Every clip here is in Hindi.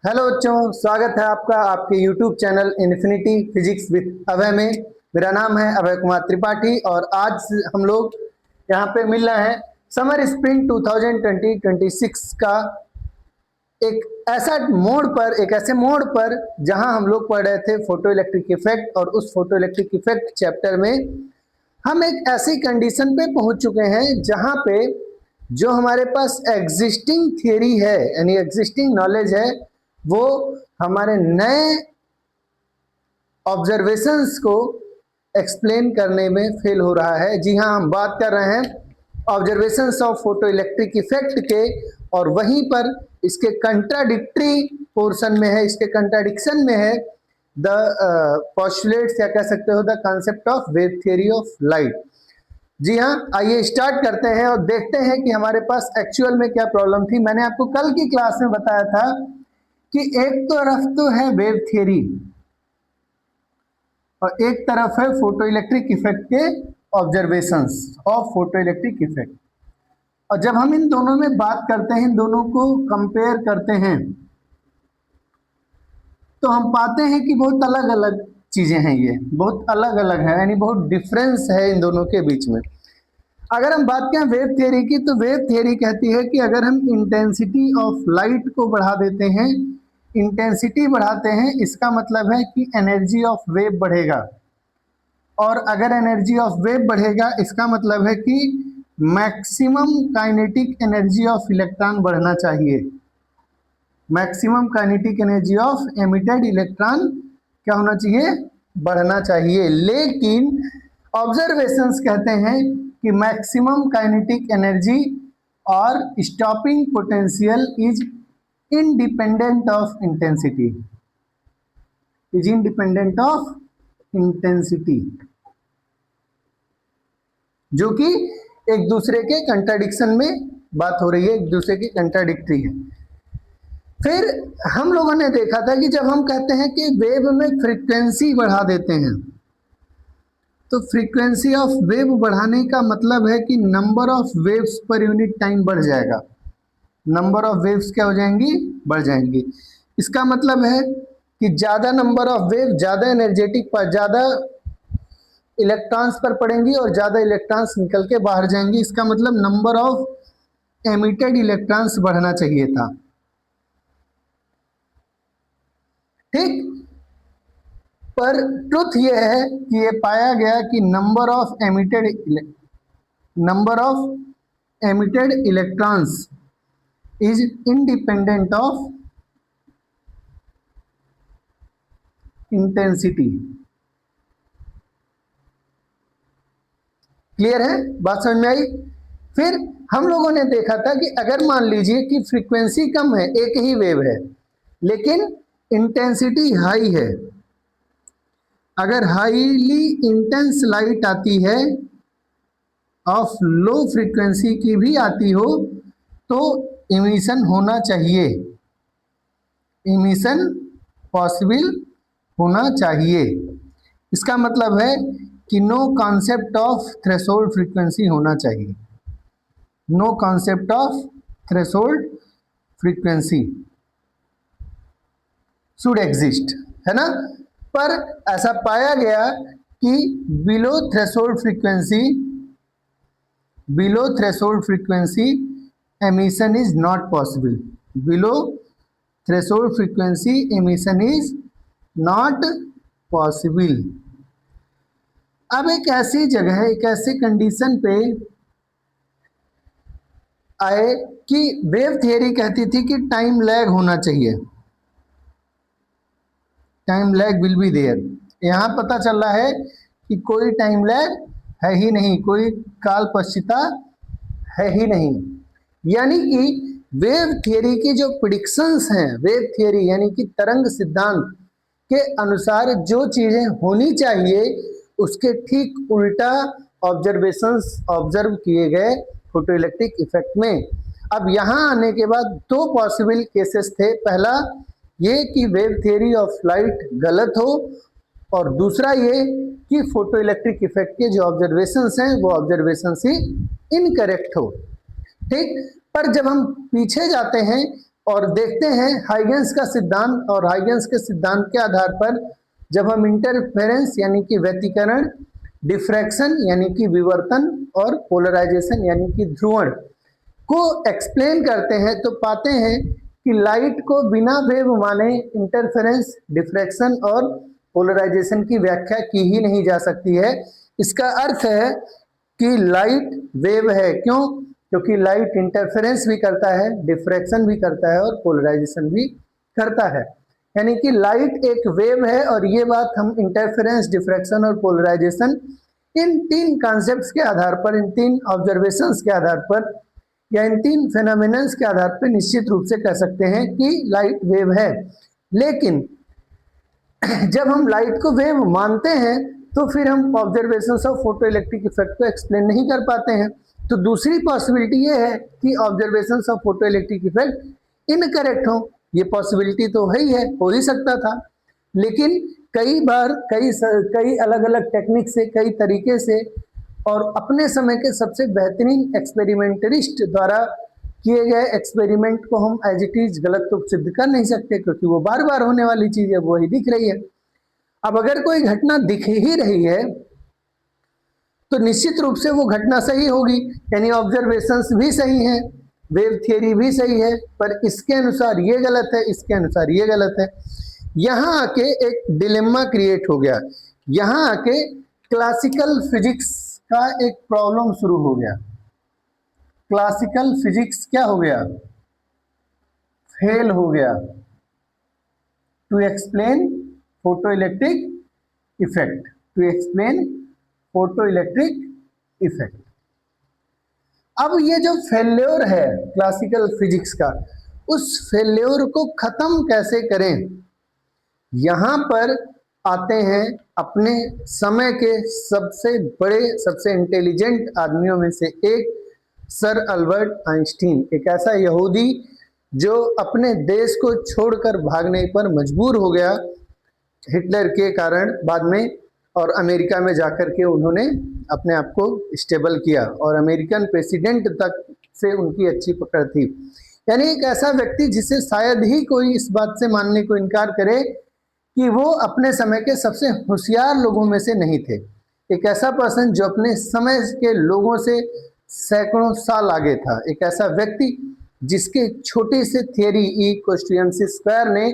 हेलो बच्चों, स्वागत है आपका आपके YouTube channel infinity physics with Abhay में। मेरा नाम है अभय कुमार त्रिपाठी और आज हम लोग यहाँ पे मिल रहे हैं समर स्प्रिंग 2020-26 का एक ऐसे मोड पर जहाँ हम लोग पढ़ रहे थे फोटो इलेक्ट्रिक इफेक्ट। और उस फोटो इलेक्ट्रिक इफेक्ट चैप्टर में हम एक ऐसी कंडीशन पे पहुंच चुके हैं जहाँ पे जो हमारे पास एग्जिस्टिंग थियरी है यानी एग्जिस्टिंग नॉलेज है वो हमारे नए ऑब्जर्वेशंस को एक्सप्लेन करने में फेल हो रहा है। जी हाँ, हम बात कर रहे हैं observations of photo electric effect के, और वहीं पर इसके कंट्राडिक्टरी पोर्शन में है, इसके कंट्राडिक्शन में है द पोस्टुलेट्स या कह सकते हो the concept of wave theory of light. जी हाँ, आइए स्टार्ट करते हैं और देखते हैं कि हमारे पास एक्चुअल में क्या प्रॉब्लम थी। मैंने आपको कल की क्लास में बताया था कि एक तरफ तो है वेव थ्योरी और एक तरफ है फोटो इलेक्ट्रिक इफेक्ट के observations of photo electric effect. और जब हम इन दोनों में बात करते हैं, इन दोनों को कंपेयर करते हैं, तो हम पाते हैं कि बहुत अलग अलग चीजें हैं, ये बहुत अलग अलग है, यानी बहुत डिफरेंस है इन दोनों के बीच में। अगर हम बात करें वेव थ्योरी की, तो वेव थ्योरी कहती है कि अगर हम इंटेंसिटी ऑफ लाइट को बढ़ा देते हैं, इंटेंसिटी बढ़ाते हैं, इसका मतलब है कि एनर्जी ऑफ वेव बढ़ेगा। और अगर एनर्जी ऑफ वेव बढ़ेगा इसका मतलब है कि maximum kinetic energy of electron बढ़ना चाहिए। Maximum kinetic energy of emitted electron क्या होना चाहिए? बढ़ना चाहिए। लेकिन ऑब्जर्वेशंस कहते हैं कि मैक्सिमम काइनेटिक एनर्जी और stopping potential is independent of intensity, is independent of intensity, जो कि एक दूसरे के कंट्राडिक्शन में बात हो रही है, एक दूसरे की कंट्राडिक्टरी है। फिर हम लोगों ने देखा था कि जब हम कहते हैं कि वेव में फ्रीक्वेंसी बढ़ा देते हैं, तो फ्रीक्वेंसी ऑफ वेव बढ़ाने का मतलब है कि number of waves per unit time बढ़ जाएगा। नंबर ऑफ वेव्स क्या हो जाएंगी? बढ़ जाएंगी। इसका मतलब है कि ज़्यादा नंबर ऑफ वेव ज़्यादा एनर्जेटिक पर ज़्यादा इलेक्ट्रॉन्स पर पड़ेंगी और ज़्यादा इलेक्ट्रॉन्स निकल के बाहर जाएंगी। इसका मतलब नंबर ऑफ एमिटेड इलेक्ट्रॉन्स बढ़ना चाहिए था। ठीक, पर ट्रुथ ये है कि ये पाया गया कि number of emitted electrons is independent of intensity. Clear है? बात समझ में आई? फिर हम लोगों ने देखा था कि अगर मान लीजिए कि फ्रीक्वेंसी कम है, एक ही वेव है, लेकिन इंटेंसिटी हाई है, अगर हाईली इंटेंस लाइट आती है ऑफ लो फ्रीक्वेंसी की भी आती हो, तो इमिशन होना चाहिए, इमिशन पॉसिबल होना चाहिए। इसका मतलब है कि no concept of threshold frequency होना चाहिए, no concept of threshold frequency should exist, है ना। पर ऐसा पाया गया कि below threshold frequency emission is not possible, below threshold frequency emission is not possible. अब एक ऐसी जगह, एक ऐसी कंडीशन पे आए कि वेव थियरी कहती थी कि टाइम लैग होना चाहिए, time lag will be there. यहाँ पता चल रहा है कि कोई टाइम लैग है ही नहीं, कोई काल पश्चिता है ही नहीं। यानी कि वेव थियरी की जो प्रेडिक्शंस हैं, वेव थियरी यानी कि तरंग सिद्धांत के अनुसार जो चीजें होनी चाहिए उसके ठीक उल्टा ऑब्जर्वेशंस ऑब्जर्व किए गए फोटो इलेक्ट्रिक इफेक्ट में। अब यहाँ आने के बाद दो पॉसिबल केसेस थे। पहला ये कि वेव थियरी ऑफ लाइट गलत हो, और दूसरा ये कि फोटो इलेक्ट्रिक इफेक्ट के जो ऑब्जर्वेशंस हैं वो ऑब्जर्वेशंस ही इनकरेक्ट हो। ठीक, पर जब हम पीछे जाते हैं और देखते हैं हाइगेंस का सिद्धांत, और हाइगेंस के सिद्धांत के आधार पर जब हम इंटरफेरेंस यानी कि व्यतिकरण, डिफ्रैक्शन यानी कि विवर्तन, और पोलराइजेशन यानी कि ध्रुवण को एक्सप्लेन करते हैं तो पाते हैं कि लाइट को बिना वेव माने इंटरफेरेंस, डिफ्रैक्शन और पोलराइजेशन की व्याख्या की ही नहीं जा सकती है। इसका अर्थ है कि लाइट वेव है। क्यों? क्योंकि लाइट इंटरफेरेंस भी करता है, डिफ्रैक्शन भी करता है और पोलराइजेशन भी करता है। यानी कि लाइट एक वेव है, और ये बात हम इंटरफेरेंस, डिफ्रैक्शन और पोलराइजेशन इन तीन कॉन्सेप्ट्स के आधार पर, इन तीन ऑब्जर्वेशंस के आधार पर, या इन तीन फेनोमेनन्स के आधार पर निश्चित रूप से कह सकते हैं कि लाइट वेव है। लेकिन जब हम लाइट को वेव मानते हैं तो फिर हम observations of photo electric effect को एक्सप्लेन नहीं कर पाते हैं। तो दूसरी पॉसिबिलिटी ये है कि observations of photo electric effect incorrect हो। ये पॉसिबिलिटी तो है ही है, हो ही सकता था, लेकिन कई बार कई अलग अलग टेक्निक से, कई तरीके से, और अपने समय के सबसे बेहतरीन एक्सपेरिमेंटलिस्ट द्वारा किए गए एक्सपेरिमेंट को हम एज इट इज गलत तो सिद्ध कर नहीं सकते, क्योंकि वो बार बार होने वाली चीज है, वो ही दिख रही है। अब अगर कोई घटना दिख ही रही है तो निश्चित रूप से वो घटना सही होगी, यानी ऑब्जर्वेशंस भी सही हैं, वेव थियरी भी सही है, पर इसके अनुसार ये गलत है, इसके अनुसार ये गलत है। यहाँ आके एक डिलेमा क्रिएट हो गया। यहाँ आके क्लासिकल फिजिक्स का एक प्रॉब्लम शुरू हो गया। क्लासिकल फिजिक्स क्या हो गया? फेल हो गया to explain photo electric effect, to explain photo electric effect. अब ये जो फेल्योर है क्लासिकल फिजिक्स का, उस फेल्योर को खत्म कैसे करें, यहां पर आते हैं अपने समय के सबसे बड़े, सबसे इंटेलिजेंट आदमियों में से एक सर अल्बर्ट आइंस्टीन, एक ऐसा यहूदी जो अपने देश को छोड़कर भागने पर मजबूर हो गया हिटलर के कारण बाद में, और अमेरिका में जाकर के उन्होंने अपने आप को स्टेबल किया, और अमेरिकन प्रेसिडेंट तक से उनकी अच्छी पकड़ थी। यानी एक ऐसा व्यक्ति जिसे शायद ही कोई इस बात से मानने को इनकार करे कि वो अपने समय के सबसे होशियार लोगों में से नहीं थे। एक ऐसा पर्सन जो अपने समय के लोगों से सैकड़ों साल आगे था। एक ऐसा व्यक्ति जिसके छोटे से थियरी E=mc² ने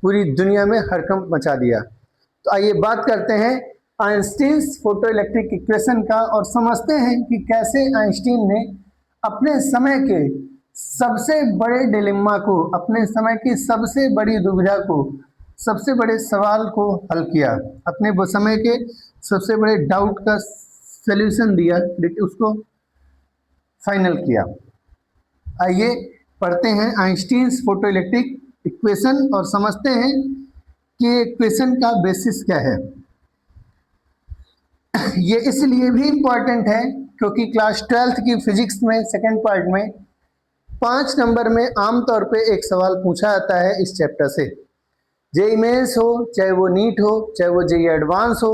पूरी दुनिया में हड़कंप मचा दिया। तो आइए बात करते हैं आइंस्टीन्स फोटो इलेक्ट्रिक इक्वेशन का, और समझते हैं कि कैसे आइंस्टीन ने अपने समय के सबसे बड़े डिलेमा को, अपने समय की सबसे बड़ी दुविधा को, सबसे बड़े सवाल को हल किया, अपने समय के सबसे बड़े डाउट का सलूशन दिया, उसको फाइनल किया। आइए पढ़ते हैं आइंस्टीन्स फोटो इलेक्ट्रिक इक्वेशन और समझते हैं कि इक्वेशन का बेसिस क्या है। ये इसलिए भी इम्पोर्टेंट है क्योंकि क्लास 12th की फिजिक्स में सेकंड पार्ट में 5 नंबर में आमतौर पे एक सवाल पूछा जाता है इस चैप्टर से। जेईई मेंस हो, चाहे वो नीट हो, चाहे वो जेईई एडवांस हो,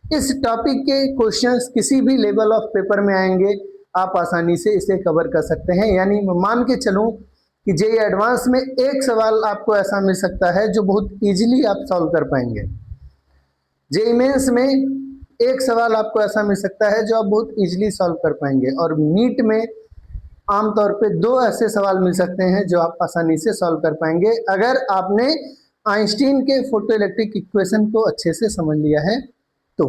इस टॉपिक के क्वेश्चंस किसी भी लेवल ऑफ पेपर में आएंगे, आप आसानी से इसे कवर कर सकते हैं। यानी मान के चलूं कि जेईई एडवांस में एक सवाल आपको ऐसा मिल सकता है जो बहुत इजीली आप सॉल्व कर पाएंगे। जेईई मेंस में एक सवाल आपको ऐसा मिल सकता है जो आप बहुत इजीली सॉल्व कर पाएंगे, और नीट में आमतौर पे 2 ऐसे सवाल मिल सकते हैं जो आप आसानी से सॉल्व कर पाएंगे अगर आपने आइंस्टीन के फोटो इलेक्ट्रिक इक्वेशन को अच्छे से समझ लिया है तो।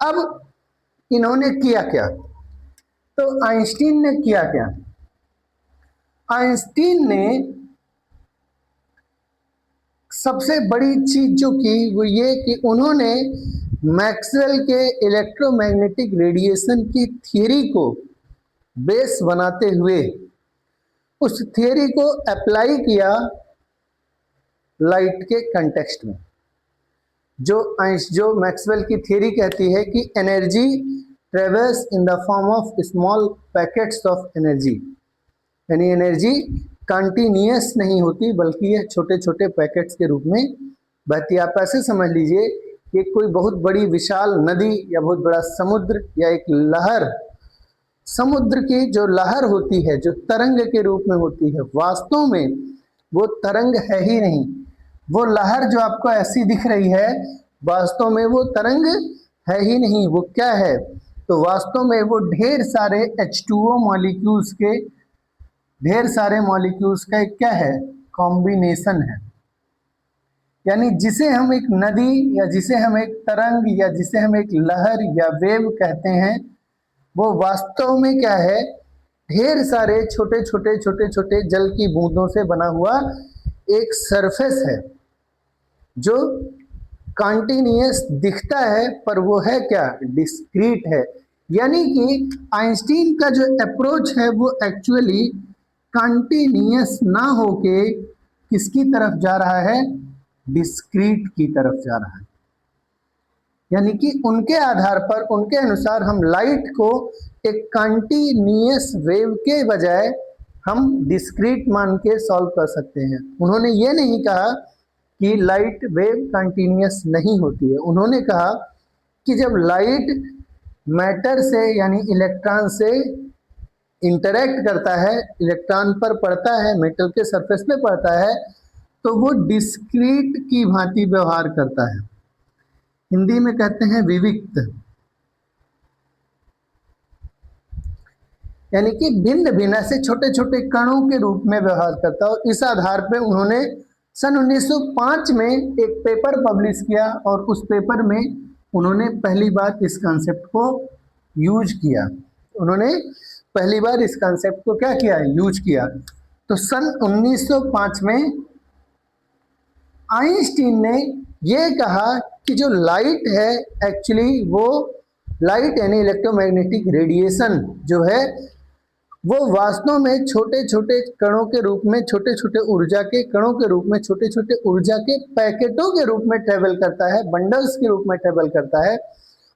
अब इन्होंने किया क्या? तो आइंस्टीन ने किया क्या? आइंस्टीन ने सबसे बड़ी चीज जो की वो ये कि उन्होंने मैक्सवेल के इलेक्ट्रोमैग्नेटिक रेडिएशन की थ्योरी को बेस बनाते हुए उस थ्योरी को अप्लाई किया लाइट के कंटेक्स्ट में। जो मैक्सवेल की थ्योरी कहती है कि energy travels in the form of small packets of energy, यानी एनर्जी कंटिन्यूअस नहीं होती बल्कि यह छोटे छोटे पैकेट्स के रूप में बहती। आप ऐसे समझ लीजिए कि कोई बहुत बड़ी विशाल नदी या बहुत बड़ा समुद्र या एक लहर समुद्र की जो लहर होती है, जो तरंग के रूप में होती है, वास्तव में वो तरंग है ही नहीं। वो लहर जो आपको ऐसी दिख रही है, वास्तव में वो तरंग है ही नहीं। वो क्या है? तो वास्तव में वो ढेर सारे H2O मॉलिक्यूल्स के, ढेर सारे मॉलिक्यूल्स का एक क्या है? कॉम्बिनेशन है। यानी जिसे हम एक नदी या जिसे हम एक तरंग या जिसे हम एक लहर या वेव कहते हैं, वो वास्तव में क्या है? ढेर सारे छोटे छोटे छोटे छोटे जल की बूंदों से बना हुआ एक सरफेस है जो कॉन्टिन्यूअस दिखता है, पर वो है क्या? डिस्क्रीट है। यानी कि आइंस्टीन का जो अप्रोच है वो एक्चुअली कॉन्टिन्यूअस ना होके किसकी तरफ जा रहा है? डिस्क्रीट की तरफ जा रहा है। यानी कि उनके आधार पर, उनके अनुसार हम लाइट को एक कंटिन्यूअस वेव के बजाय हम डिस्क्रीट मान के सॉल्व कर सकते हैं। उन्होंने ये नहीं कहा कि लाइट वेव कंटिन्यूअस नहीं होती है। उन्होंने कहा कि जब लाइट मैटर से यानी इलेक्ट्रॉन से इंटरेक्ट करता है, इलेक्ट्रॉन पर पड़ता है, मेटल के सरफेस पे पड़ता है, तो वो डिस्क्रीट की भांति व्यवहार करता है। हिंदी में कहते हैं विविक्त, यानी कि भिन्न भिन्न से छोटे छोटे कणों के रूप में व्यवहार करता है। और इस आधार पे उन्होंने सन 1905 में एक पेपर पब्लिश किया और उस पेपर में उन्होंने पहली बार इस कॉन्सेप्ट को यूज किया। उन्होंने पहली बार इस कॉन्सेप्ट को क्या किया? यूज किया। तो सन 1905 में आइंस्टीन ने ये कहा कि जो लाइट है, एक्चुअली वो लाइट यानी इलेक्ट्रोमैग्नेटिक रेडिएशन जो है, वो वास्तव में छोटे छोटे कणों के रूप में, छोटे छोटे ऊर्जा के कणों के रूप में, छोटे छोटे ऊर्जा के पैकेटों के रूप में ट्रेवल करता है, बंडल्स के रूप में ट्रेवल करता है।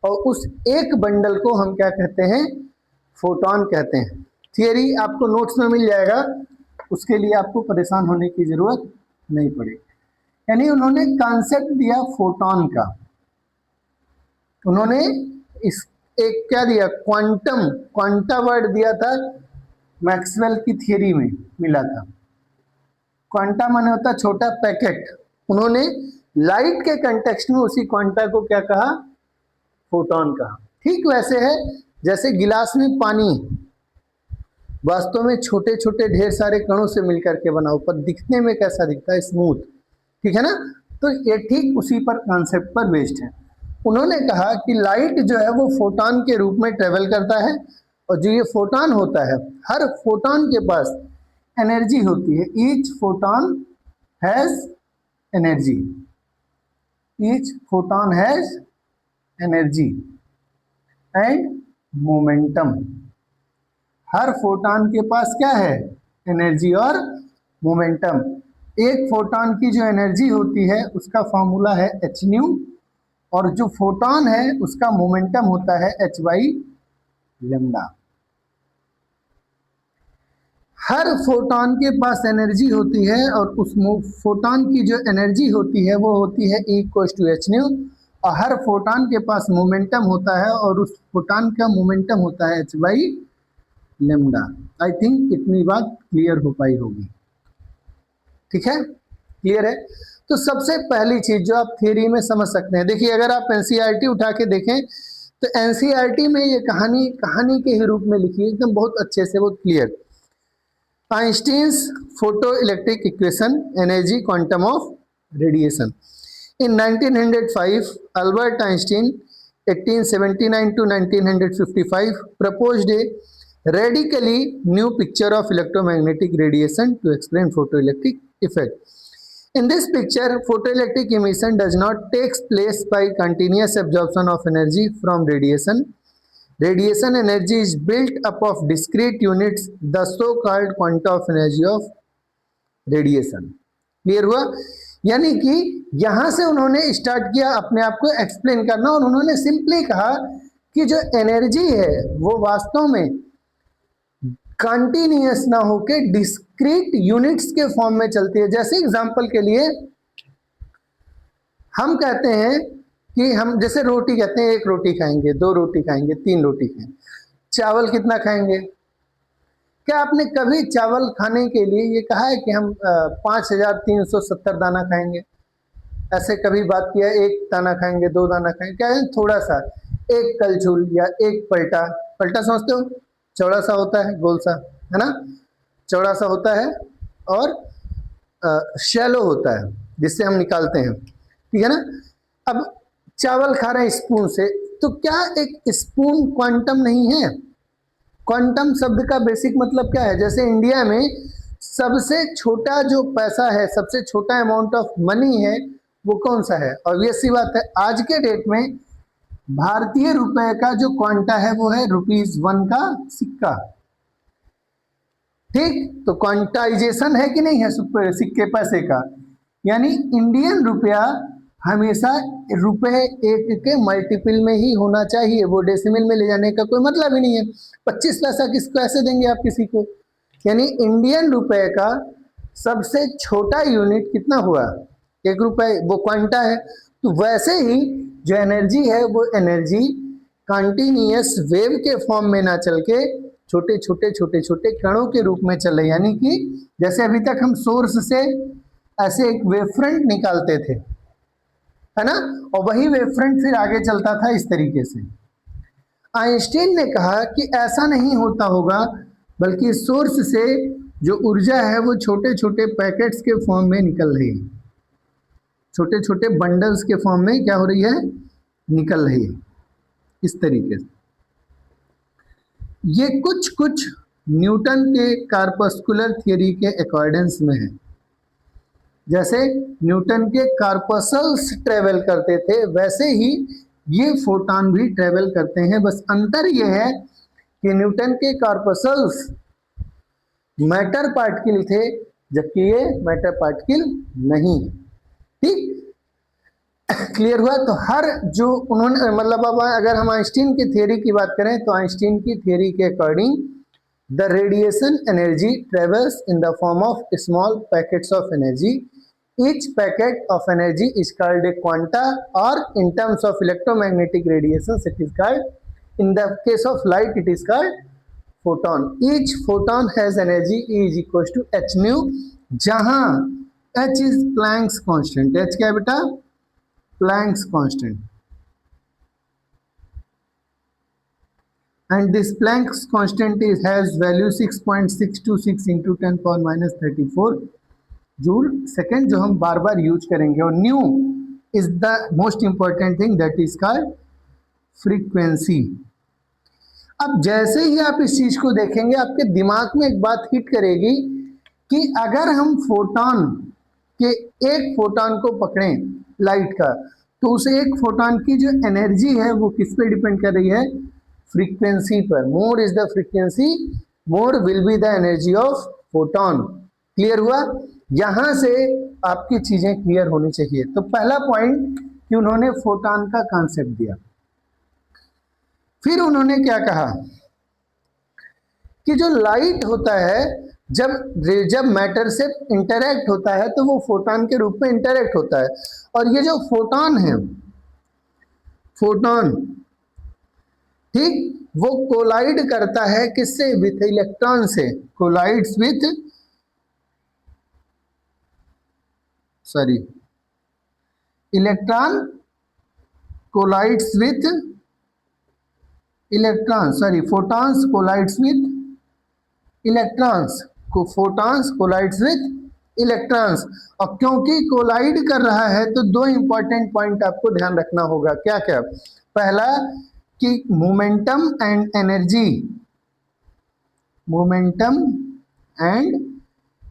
और उस एक बंडल को हम क्या कहते हैं? फोटोन कहते हैं। थियरी आपको नोट्स में मिल जाएगा, उसके लिए आपको परेशान होने की जरूरत नहीं पड़ेगी। यानी उन्होंने कॉन्सेप्ट दिया फोटोन का। उन्होंने इस एक क्या दिया? क्वांटम, क्वांटा वर्ड दिया था, मैक्सवेल की थियरी में मिला था। क्वांटा माने होता छोटा पैकेट। उन्होंने लाइट के कंटेक्स्ट में उसी क्वांटा को क्या कहा? फोटोन कहा। ठीक वैसे है जैसे गिलास में पानी वास्तव में छोटे छोटे ढेर सारे कणों से मिलकर के बना, पर दिखने में कैसा दिखता है? स्मूथ, ठीक है ना? तो ये ठीक उसी पर कॉन्सेप्ट पर बेस्ड है। उन्होंने कहा कि लाइट जो है वो फोटोन के रूप में ट्रेवल करता है, और जो ये फोटोन होता है, हर फोटोन के पास एनर्जी होती है। Each photon has energy, each photon has energy and momentum. Her photon के पास क्या है? एनर्जी और मोमेंटम। एक फोटोन की जो एनर्जी होती है उसका फॉर्मूला है एच न्यू, और जो फोटोन है उसका मोमेंटम होता है H by lambda. Her photon के पास एनर्जी होती है, और उस फोटोन की जो एनर्जी होती है वो होती है E equals to h nu, और हर फोटोन के पास मोमेंटम होता है, और उस फोटोन का मोमेंटम होता है H by lambda. I think इतनी बात क्लियर हो पाई होगी। ठीक है, क्लियर है? तो सबसे पहली चीज जो आप थियरी में समझ सकते हैं, देखिए अगर आप एनसीईआरटी उठा के देखें तो एनसीईआरटी में ये कहानी के ही रूप में लिखी है, एकदम बहुत अच्छे से, बहुत clear. Einstein's photo electric equation, energy quantum of radiation. In 1905, Albert Einstein, 1879 to 1955, proposed a radically new picture of electromagnetic radiation to explain photoelectric effect. In this picture, photoelectric emission does not take place by continuous absorption of energy from radiation. Radiation energy is built up of discrete units, the so-called quanta of energy of radiation. Clear हुआ? यानी कि यहां से उन्होंने स्टार्ट किया अपने आप को एक्सप्लेन करना, और उन्होंने सिंपली कहा कि जो एनर्जी है वो वास्तव में कंटिन्यूअस ना होके डिस्क्रीट यूनिट्स के फॉर्म में चलती है। जैसे एग्जांपल के लिए हम कहते हैं कि हम जैसे रोटी कहते हैं, एक रोटी खाएंगे, दो रोटी खाएंगे, तीन रोटी खाएंगे, चावल कितना खाएंगे? क्या आपने कभी चावल खाने के लिए ये कहा है कि हम 5370 दाना खाएंगे? ऐसे कभी बात किया? एक दाना खाएंगे, दो दाना खाएंगे? क्या है? थोड़ा सा, एक कलछुल या एक पलटा। पलटा समझते हो? चौड़ा सा होता है, गोल सा, है ना? चौड़ा सा होता है और शैलो होता है, जिससे हम निकालते हैं, ठीक है ना? अब चावल खा रहे हैं स्पून से, तो क्या एक स्पून क्वांटम नहीं है? क्वांटम शब्द का बेसिक मतलब क्या है? जैसे इंडिया में सबसे छोटा जो पैसा है, सबसे छोटा अमाउंट ऑफ मनी है, वो कौन सा है? ऑब्वियस सी बात है, आज के डेट में भारतीय रुपए का जो क्वांटा है वो है ₹1 का सिक्का। ठीक, तो क्वांटाइजेशन है कि नहीं है सिक्के पैसे का? यानी इंडियन रुपया हमेशा रुपए एक के मल्टीपल में ही होना चाहिए, वो डेसिमल में ले जाने का कोई मतलब ही नहीं है। 25 पैसा किसको ऐसे देंगे आप किसी को? यानी इंडियन रुपए का सबसे छोटा यूनिट कितना हुआ? 1 रुपए, वो क्वांटा है। तो वैसे ही जो एनर्जी है वो एनर्जी कंटिन्यूअस वेव के फॉर्म में ना चल के छोटे छोटे छोटे छोटे कणों के रूप में चले, यानी कि जैसे अभी तक हम सोर्स से ऐसे एक वेव फ्रंट निकालते थे, है ना, और वही वेव फ्रंट फिर आगे चलता था इस तरीके से। आइंस्टीन ने कहा कि ऐसा नहीं होता होगा, बल्कि सोर्स से जो ऊर्जा है वो छोटे छोटे पैकेट्स के फॉर्म में निकल रही है, छोटे छोटे बंडल्स के फॉर्म में क्या हो रही है? निकल रही है, इस तरीके से। ये कुछ कुछ न्यूटन के कार्पस्कुलर थ्योरी के अकॉर्डेंस में है। जैसे न्यूटन के कार्पसल्स ट्रेवल करते थे, वैसे ही ये फोटॉन भी ट्रेवल करते हैं। बस अंतर ये है कि न्यूटन के कार्पसल्स मैटर पार्टिकल थे, जबकि ये मैटर पार्टिकल नहीं। ठीक, क्लियर हुआ? तो हर जो उन्होंने मतलब, अब अगर हम आइंस्टीन की थ्योरी की बात करें तो आइंस्टीन की थ्योरी के according the radiation energy travels in the form of small packets of energy. Each packet of energy is called a quanta, or in terms of electromagnetic radiations it is called, in the case of light it is called photon. Each photon has energy E is equals to h nu, जहां h is Planck's constant। h क्या है बेटा? Planck's constant। and this Planck's constant is has value 6.626 into 10 power minus 34 joule second, जो हम बार बार यूज करेंगे। और new is the most important thing, that is called frequency. अब जैसे ही आप इस चीज को देखेंगे, आपके दिमाग में एक बात हिट करेगी कि अगर हम फोटॉन के एक फोटॉन को पकड़ें लाइट का, तो उस एक फोटॉन की जो एनर्जी है वो किस पे डिपेंड कर रही है? फ्रीक्वेंसी पर। मोर is the frequency, more will be the energy of photon. Clear हुआ? यहां से आपकी चीजें क्लियर होनी चाहिए। तो पहला पॉइंट कि उन्होंने फोटॉन का कॉन्सेप्ट दिया। फिर उन्होंने क्या कहा कि जो लाइट होता है, जब मैटर से इंटरैक्ट होता है तो वो फोटॉन के रूप में इंटरैक्ट होता है। और ये जो फोटॉन है, फोटॉन, ठीक, वो कोलाइड करता है किससे? विथ इलेक्ट्रॉन से। Collides with, sorry, electron collides with electron, sorry, photons collides with electrons, photons collides with electrons. और क्योंकि कोलाइड कर रहा है तो दो इंपॉर्टेंट पॉइंट आपको ध्यान रखना होगा। क्या क्या? पहला कि momentum and energy, momentum and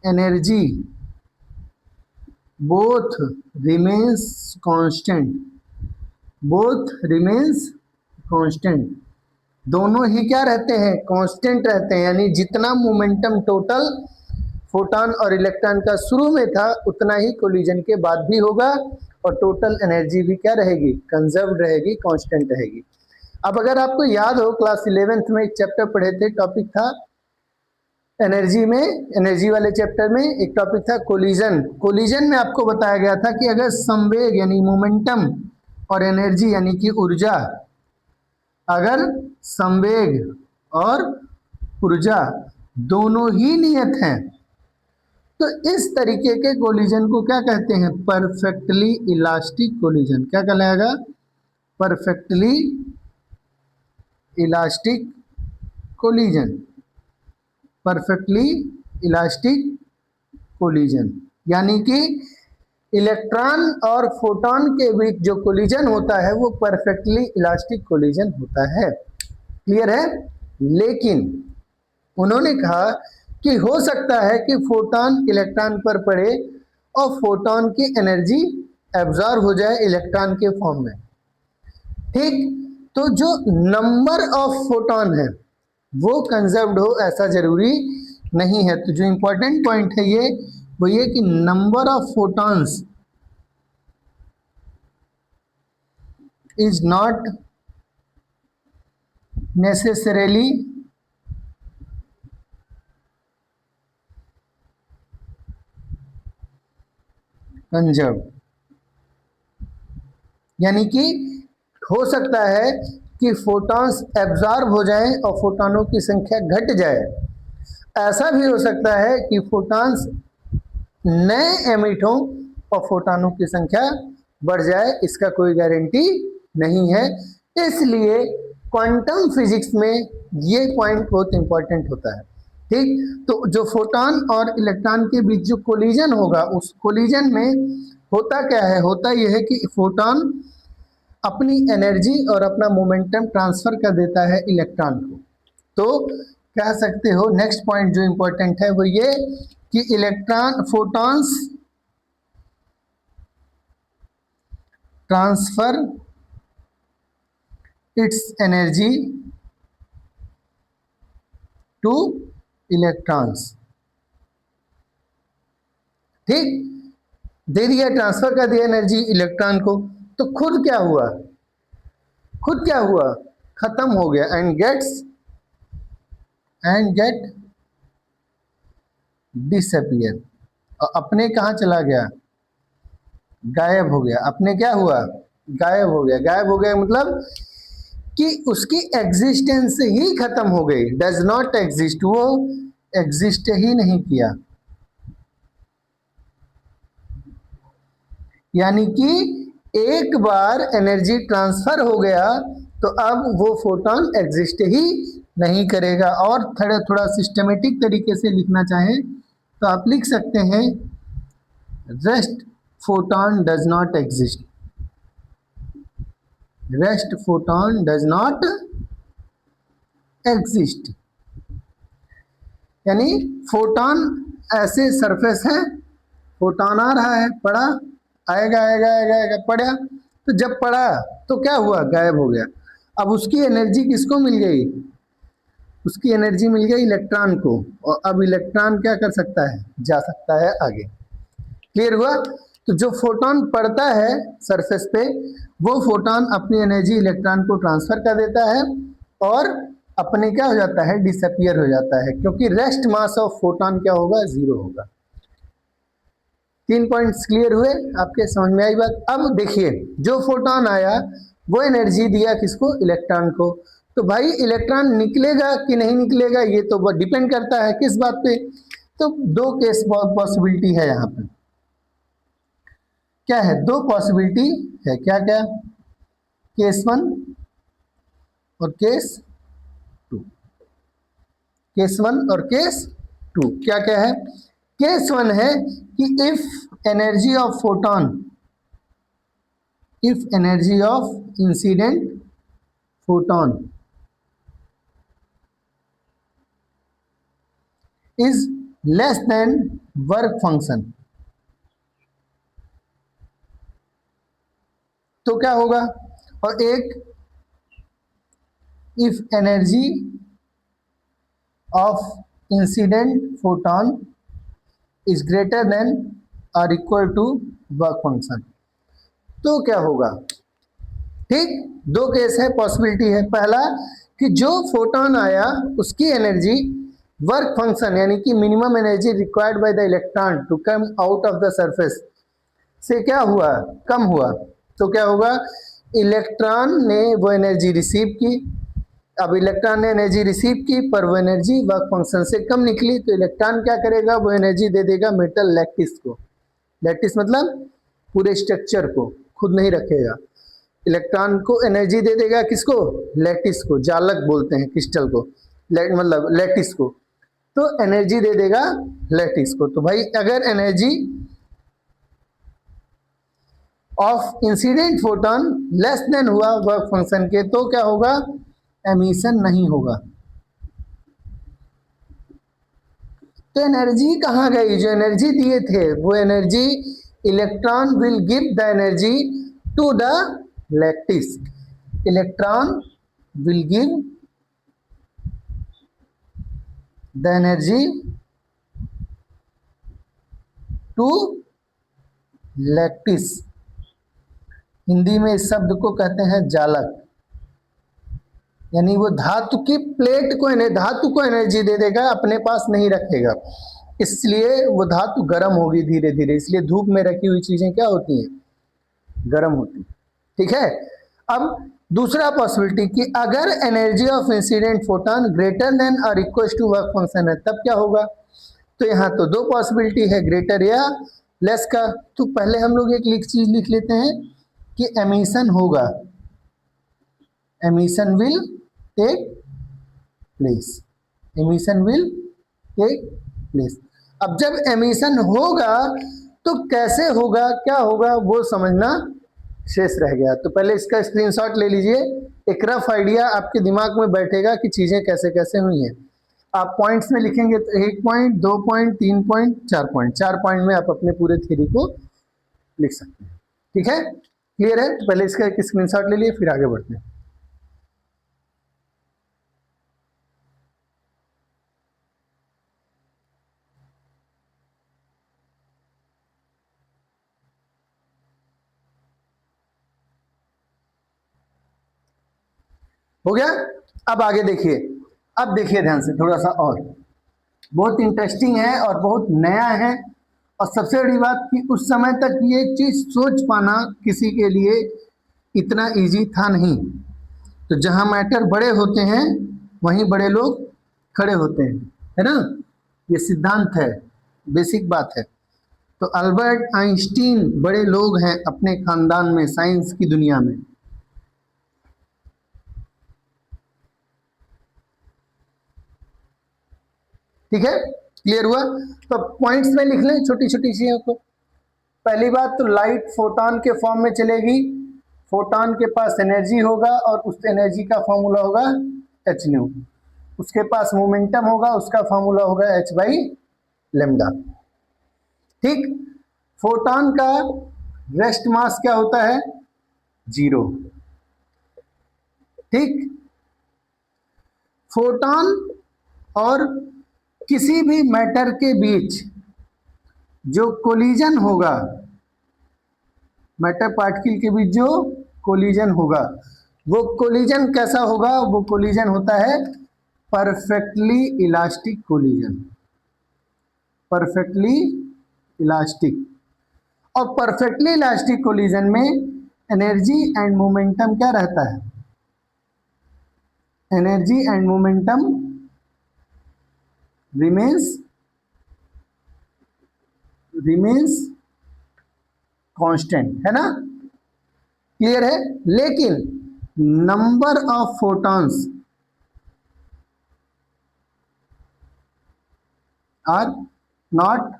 energy both remains constant, both remains constant, दोनों ही क्या रहते हैं? कांस्टेंट रहते हैं। यानी जितना मोमेंटम टोटल फोटॉन और इलेक्ट्रॉन का शुरू में था, उतना ही कोलिजन के बाद भी होगा, और टोटल एनर्जी भी क्या रहेगी? कंजर्व रहेगी, कांस्टेंट रहेगी। अब अगर आपको याद हो, क्लास 11th में एक चैप्टर पढ़े थे, टॉपिक था एनर्जी में, एनर्जी वाले चैप्टर में एक टॉपिक था कोलिजन। कोलिजन में आपको बताया गया था कि अगर संवेग यानी मोमेंटम और एनर्जी यानी कि ऊर्जा, अगर संवेग और ऊर्जा दोनों ही नियत हैं। तो इस तरीके के कोलिजन को क्या कहते हैं? Perfectly elastic collision. क्या कहलाएगा? Perfectly elastic collision. Perfectly elastic collision यानी कि इलेक्ट्रॉन और फोटोन के बीच जो कोलिजन होता है वो परफेक्टली इलास्टिक कोलिजन होता है। क्लियर है? लेकिन उन्होंने कहा कि हो सकता है कि फोटोन इलेक्ट्रॉन पर पड़े और फोटोन की एनर्जी एब्जॉर्ब हो जाए इलेक्ट्रॉन के फॉर्म में। ठीक, तो जो नंबर ऑफ फोटोन है वो कंजर्व्ड हो ऐसा जरूरी नहीं है। तो जो इंपॉर्टेंट पॉइंट है वो ये कि number of photons is not necessarily conserved, यानी कि हो सकता है कि फोटॉन्स एब्जॉर्ब हो जाएं और फोटॉनों की संख्या घट जाए। ऐसा भी हो सकता है कि फोटॉन्स नए एमिट हों और फोटॉनों की संख्या बढ़ जाए, इसका कोई गारंटी नहीं है। इसलिए क्वांटम फिजिक्स में ये पॉइंट बहुत इंपॉर्टेंट होता है। ठीक, तो जो फोटॉन और इलेक्ट्रॉन के बीच जो कोलिजन होगा उस कोलिजन में होता क्या है? होता यह है कि फोटॉन अपनी एनर्जी और अपना मोमेंटम ट्रांसफर कर देता है इलेक्ट्रॉन को। तो कह सकते हो नेक्स्ट पॉइंट जो इंपॉर्टेंट है वो ये कि electron photons transfer it's energy two electrons. ठीक, दे दिया, ट्रांसफर कर दिया एनर्जी इलेक्ट्रॉन को, तो खुद क्या हुआ? खुद क्या हुआ? खत्म हो गया एंड गेट डिसअपियर। और अपने कहाँ चला गया? गायब हो गया। अपने क्या हुआ? गायब हो गया। गायब हो गया मतलब कि उसकी एग्जिस्टेंस ही खत्म हो गई, डज नॉट एग्जिस्ट, वो एग्जिस्ट ही नहीं किया। यानी कि एक बार एनर्जी ट्रांसफर हो गया तो अब वो फोटॉन एग्जिस्ट ही नहीं करेगा। और थोड़ा सिस्टमेटिक तरीके से लिखना चाहें तो आप लिख सकते हैं rest photon does not exist. Rest photon does not exist यानी फोटॉन ऐसे सरफेस है, फोटॉन आ रहा है, पड़ा, आएगा आएगा आएगा आएगा, पड़ा, तो जब पड़ा तो क्या हुआ? गायब हो गया। अब उसकी एनर्जी किसको मिल गई? उसकी एनर्जी मिल गई इलेक्ट्रॉन को, और अब इलेक्ट्रॉन क्या कर सकता है? जा सकता है आगे। क्लियर हुआ? तो जो फोटॉन पड़ता है सरफेस पे वो फोटॉन अपनी एनर्जी इलेक्ट्रॉन को ट्रांसफर कर देता है और अपने क्या हो जाता है? डिसअपियर हो जाता है, क्योंकि रेस्ट मास ऑफ फोटॉन क्या होगा? 0 होगा। 3 पॉइंट्स क्लियर हुए आपके? समझ में आई बात? अब देखिए, जो फोटॉन आया वो एनर्जी दिया किसको? इलेक्ट्रॉन को। तो भाई इलेक्ट्रॉन निकलेगा कि नहीं निकलेगा ये तो डिपेंड करता है किस बात पे? तो दो केस पॉसिबिलिटी है यहाँ पे। क्या है? दो पॉसिबिलिटी है। क्या क्या? केस 1 और केस 2। केस 1 और केस 2 क्या क्या है? केस 1 है कि if energy of photon, if energy of incident photon is less then work function, तो क्या होगा? और एक if energy of incident photon is greater than और इक्वल टू वर्क फंक्शन, तो क्या होगा? ठीक, दो केस है, पॉसिबिलिटी है। पहला कि जो फोटॉन आया उसकी एनर्जी वर्क फंक्शन यानी कि minimum energy required by the electron to come out of the surface से क्या हुआ? कम हुआ। तो क्या होगा? इलेक्ट्रॉन ने वो एनर्जी रिसीव की अब इलेक्ट्रॉन ने एनर्जी रिसीव की पर वो एनर्जी वर्क फंक्शन से कम निकली, तो इलेक्ट्रॉन क्या करेगा, वो एनर्जी दे देगा मेटल लैटिस को। लैटिस मतलब पूरे स्ट्रक्चर को, खुद नहीं रखेगा। इलेक्ट्रॉन को एनर्जी दे देगा, किसको, लैटिस को, जालक बोलते हैं क्रिस्टल को, मतलब लैटिस को, तो एनर्जी दे देगा लैटिस को। तो भाई अगर energy of incident photon less than हुआ वर्क फंक्शन के, तो क्या होगा, एमिशन नहीं होगा। तो एनर्जी कहाँ गई, जो एनर्जी दिए थे वो energy electron will give the energy to the lattice. Electron will give the energy to lattice. Hindi में इस शब्द को कहते हैं जालक, यानी वो धातु की प्लेट को, धातु को एनर्जी दे देगा, अपने पास नहीं रखेगा, इसलिए वो धातु गर्म होगी धीरे धीरे। इसलिए धूप में रखी हुई चीजें क्या होती हैं, गर्म होती। ठीक है। अब दूसरा पॉसिबिलिटी कि अगर energy of incident photon greater than और इक्वल टू वर्क फंक्शन है, तब क्या होगा। तो यहाँ तो दो पॉसिबिलिटी है, ग्रेटर या लेस का। तो पहले हम लोग एक चीज लिख लेते हैं कि एमिशन होगा, emission will take place, emission will take place. अब जब एमिशन होगा तो कैसे होगा, क्या होगा, वो समझना शेष रह गया। तो पहले इसका स्क्रीनशॉट ले लीजिए, एक रफ आइडिया आपके दिमाग में बैठेगा कि चीजें कैसे कैसे हुई हैं। आप पॉइंट्स में लिखेंगे तो 1 point, 2 point, 3 point, 4 point, 4 point में आप अपने पूरे थ्योरी को लिख सकते हैं। ठीक है, क्लियर है। तो पहले इसका एक स्क्रीनशॉट ले लिए, फिर आगे बढ़ते हैं। हो गया। अब आगे देखिए, अब देखिए ध्यान से थोड़ा सा, और बहुत इंटरेस्टिंग है और बहुत नया है। और सबसे बड़ी बात कि उस समय तक ये चीज सोच पाना किसी के लिए इतना इजी था नहीं। तो जहां मैटर बड़े होते हैं वहीं बड़े लोग खड़े होते हैं, है ना, ये सिद्धांत है, बेसिक बात है। तो अल्बर्ट आइंस्टीन बड़े लोग हैं अपने खानदान में, साइंस की दुनिया में। ठीक है, क्लियर हुआ। तो पॉइंट्स में लिख लें छोटी छोटी चीजों को। पहली बात तो लाइट फोटोन के फॉर्म में चलेगी, फोटोन के पास एनर्जी होगा और उस एनर्जी का फॉर्मूला होगा एच न्यू। उसके पास मोमेंटम होगा, उसका फॉर्मूला होगा एच बाई लेमडा। ठीक, फोटोन का रेस्ट मास क्या होता है, 0। ठीक, फोटोन और किसी भी मैटर के बीच जो कोलिजन होगा, मैटर पार्टिकल के बीच जो कोलिजन होगा, वो कोलिजन कैसा होगा, वो कोलिजन होता है perfectly elastic collision, perfectly elastic. और परफेक्टली इलास्टिक कोलिजन में एनर्जी एंड मोमेंटम क्या रहता है, energy and momentum remains constant, है ना, क्लियर है। लेकिन number of photons are not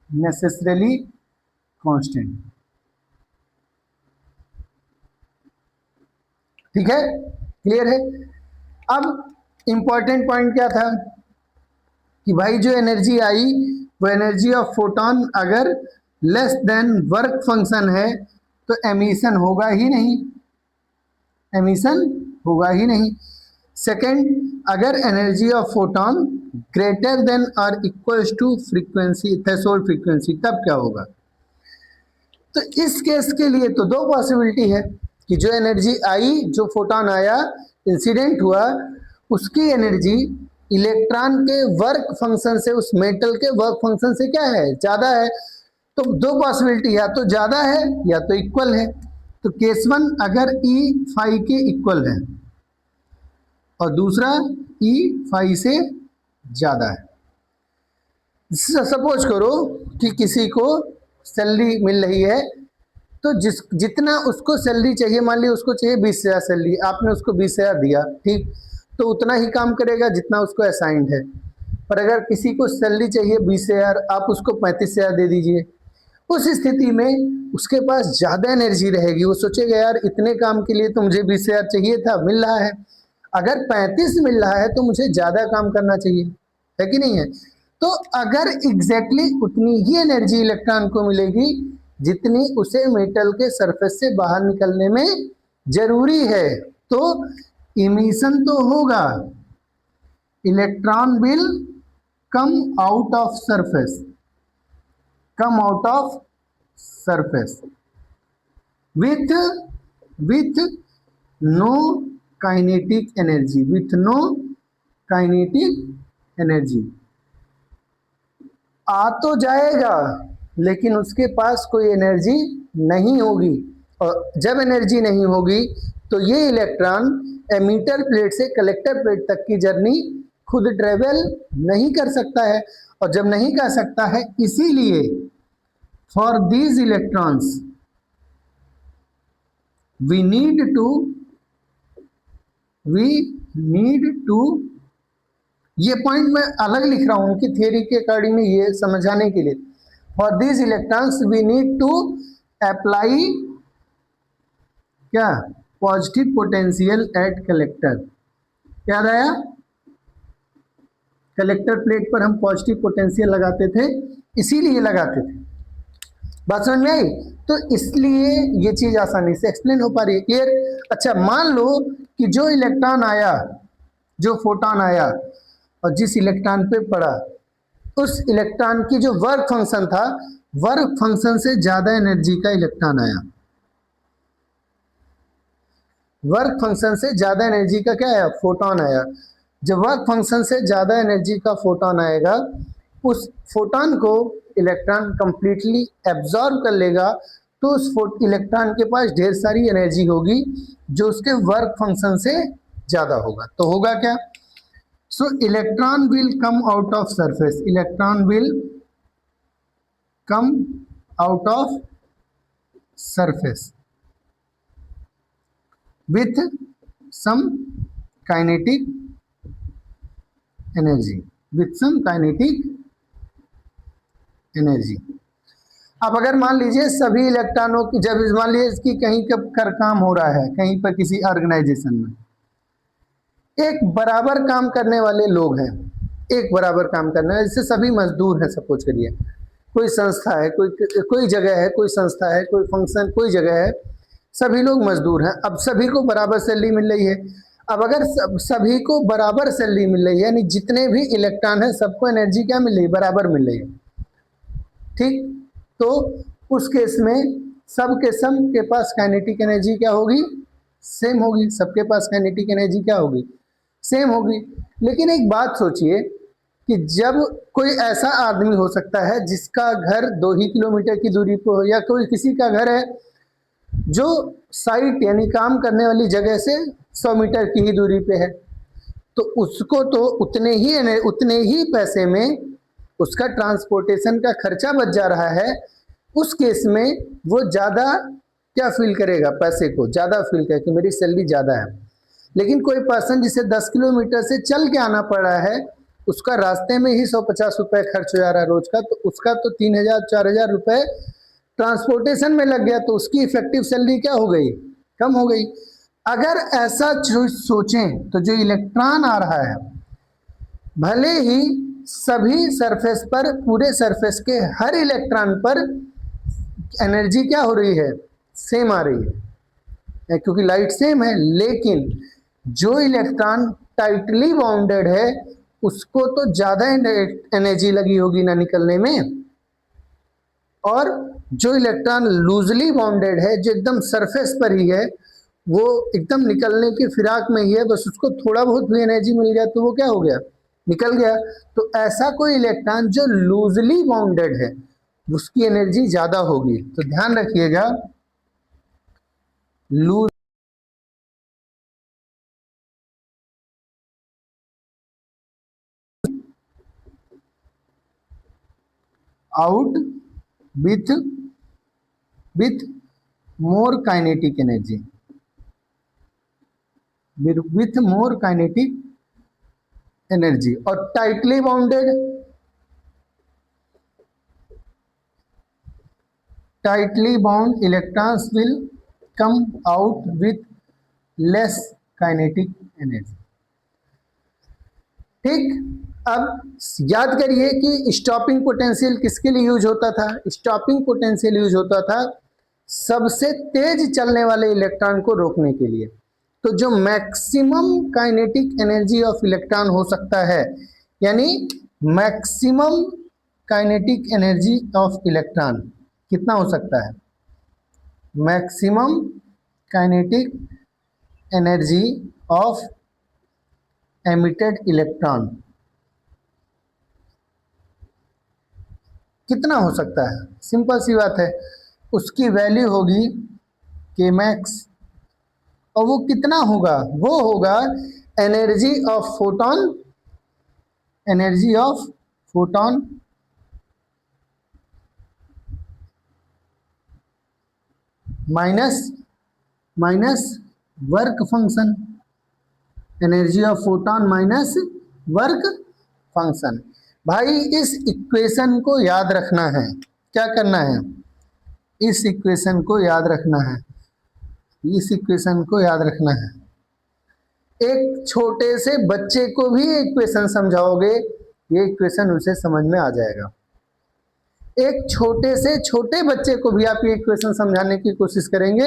necessarily constant. ठीक है, क्लियर है। अब इंपॉर्टेंट पॉइंट क्या था कि भाई जो एनर्जी आई वो एनर्जी ऑफ फोटोन अगर लेस देन वर्क फंक्शन है तो एमिशन होगा ही नहीं, एमिशन होगा ही नहीं। सेकंड, अगर energy of photon greater than और equal to frequency, threshold frequency, तब क्या होगा। तो इस केस के लिए तो दो पॉसिबिलिटी है कि जो एनर्जी आई, जो फोटोन आया, इंसिडेंट हुआ, उसकी एनर्जी इलेक्ट्रॉन के वर्क फंक्शन से, उस मेटल के वर्क फंक्शन से क्या है, ज्यादा है। तो दो पॉसिबिलिटी, या तो ज्यादा है या तो इक्वल है। तो केस वन अगर ई फाई के इक्वल है और दूसरा ई फाई से ज्यादा है। सपोज करो कि किसी को सैलरी मिल रही है, तो जितना उसको सैलरी चाहिए, मान ली उसको चाहिए 20,000 सैलरी, आपने उसको 20,000 दिया, ठीक, तो उतना ही काम करेगा जितना उसको असाइंड है। पर अगर किसी को सैलरी चाहिए 20,000, आप उसको 35,000 दे दीजिए, उस स्थिति में उसके पास ज्यादा एनर्जी रहेगी। वो सोचेगा यार इतने काम के लिए तो मुझे 20,000 चाहिए था, मिल रहा है, अगर 35 मिल रहा है तो मुझे ज्यादा काम करना चाहिए, है कि नहीं है। तो अगर एग्जैक्टली उतनी ही एनर्जी इलेक्ट्रॉन को मिलेगी जितनी उसे मेटल के सरफेस से बाहर निकलने में जरूरी है, तो इमिशन तो होगा, electron will come out of surface, come out of surface with no kinetic energy, with no kinetic energy। आ तो जाएगा लेकिन उसके पास कोई एनर्जी नहीं होगी, और जब एनर्जी नहीं होगी तो ये इलेक्ट्रॉन एमीटर प्लेट से कलेक्टर प्लेट तक की जर्नी खुद ट्रेवल नहीं कर सकता है। और जब नहीं कर सकता है, इसीलिए for these electrons we need to, ये पॉइंट मैं अलग लिख रहा हूं उनकी थियरी के अकॉर्डिंग में, ये समझाने के लिए। For these electrons we need to apply क्या, पॉजिटिव पोटेंशियल एट कलेक्टर। याद आया, कलेक्टर प्लेट पर हम पॉजिटिव पोटेंशियल लगाते थे, इसीलिए लगाते थे। बात समझ में आई? तो इसलिए ये चीज आसानी से एक्सप्लेन हो पा रही है, क्लियर। अच्छा, मान लो कि जो इलेक्ट्रॉन आया, जो फोटोन आया और जिस इलेक्ट्रॉन पे पड़ा, उस इलेक्ट्रॉन की जो वर्क फंक्शन था, वर्क फंक्शन से ज्यादा एनर्जी का इलेक्ट्रॉन आया। वर्क फंक्शन से ज्यादा एनर्जी का क्या आया, फोटोन आया। जब वर्क फंक्शन से ज्यादा एनर्जी का फोटोन आएगा, उस फोटोन को इलेक्ट्रॉन कंप्लीटली एब्जॉर्ब कर लेगा, तो उस इलेक्ट्रॉन के पास ढेर सारी एनर्जी होगी जो उसके वर्क फंक्शन से ज्यादा होगा। तो होगा क्या, सो electron will come out of surface, electron will come out of surface with some kinetic energy, with some kinetic energy। अब अगर मान लीजिए सभी इलेक्ट्रॉनों की, जब मान लीजिए कि कहीं का काम हो रहा है, कहीं पर किसी ऑर्गेनाइजेशन में एक बराबर काम करने वाले लोग हैं, एक बराबर काम करने वाले, जैसे सभी मजदूर हैं, सपोज करिए कोई संस्था है, कोई जगह है, कोई संस्था है, कोई फंक्शन, कोई जगह है, सभी लोग मजदूर हैं। अब सभी को बराबर सैलरी मिल रही है। अब अगर सभी को बराबर सैलरी मिल रही है, यानी जितने भी इलेक्ट्रॉन हैं सबको एनर्जी क्या मिल रही है, बराबर मिल रही है, ठीक। तो उस केस में सब के पास काइनेटिक एनर्जी क्या होगी, सेम होगी। सबके पास काइनेटिक एनर्जी क्या होगी, सेम होगी। लेकिन एक बात सोचिए कि जब कोई ऐसा आदमी हो सकता है जिसका घर 2 ही किलोमीटर की दूरी पर हो, या कोई किसी का घर है जो साइट यानी काम करने वाली जगह से 100 मीटर की ही दूरी पे है, तो उसको तो उतने ही पैसे में उसका ट्रांसपोर्टेशन का खर्चा बच जा रहा है। उस केस में वो ज्यादा क्या फील करेगा, पैसे को ज्यादा फील करेगा कि मेरी सैलरी ज्यादा है। लेकिन कोई पर्सन जिसे 10 किलोमीटर से चल के आना पड़ रहा है, उसका रास्ते में ही 150 रुपए खर्च हो जा रहा है रोज का, तो उसका तो 3,000-4,000 रुपए ट्रांसपोर्टेशन में लग गया, तो उसकी इफेक्टिव सैलरी क्या हो गई, कम हो गई। अगर ऐसा सोचें तो जो इलेक्ट्रॉन आ रहा है, भले ही सभी सरफेस पर, पूरे सरफेस के हर इलेक्ट्रॉन पर एनर्जी क्या हो रही है, सेम आ रही है, क्योंकि लाइट सेम है, लेकिन जो इलेक्ट्रॉन टाइटली बाउंडेड है उसको तो ज्यादा एनर्जी लगी होगी ना निकलने में, और जो इलेक्ट्रॉन लूजली बाउंडेड है, जो एकदम सरफेस पर ही है, वो एकदम निकलने की फिराक में ही है, बस उसको थोड़ा बहुत भी एनर्जी मिल गया तो वो क्या हो गया, निकल गया। तो ऐसा कोई इलेक्ट्रॉन जो लूजली बाउंडेड है उसकी एनर्जी ज्यादा होगी। तो ध्यान रखिएगा, loose out with more kinetic energy, with more kinetic energy. और tightly bound electrons will come out with less kinetic energy. ठीक, अब याद करिए कि स्टॉपिंग पोटेंशियल किसके लिए यूज होता था? स्टॉपिंग पोटेंशियल यूज होता था सबसे तेज चलने वाले इलेक्ट्रॉन को रोकने के लिए। तो जो maximum kinetic energy of electron हो सकता है, यानी maximum kinetic energy of electron कितना हो सकता है? Maximum kinetic energy of emitted electron कितना हो सकता है? सिंपल सी बात है, उसकी वैल्यू होगी के मैक्स। और वो कितना होगा? वो होगा energy of photon, energy of photon minus work function, energy of photon minus work function. भाई इस इक्वेशन को याद रखना है। क्या करना है? इस इक्वेशन को याद रखना है, इस इक्वेशन को याद रखना है। एक छोटे से बच्चे को भी इक्वेशन समझाओगे, ये इक्वेशन उसे समझ में आ जाएगा। एक छोटे से छोटे बच्चे को भी आप ये इक्वेशन समझाने की कोशिश करेंगे,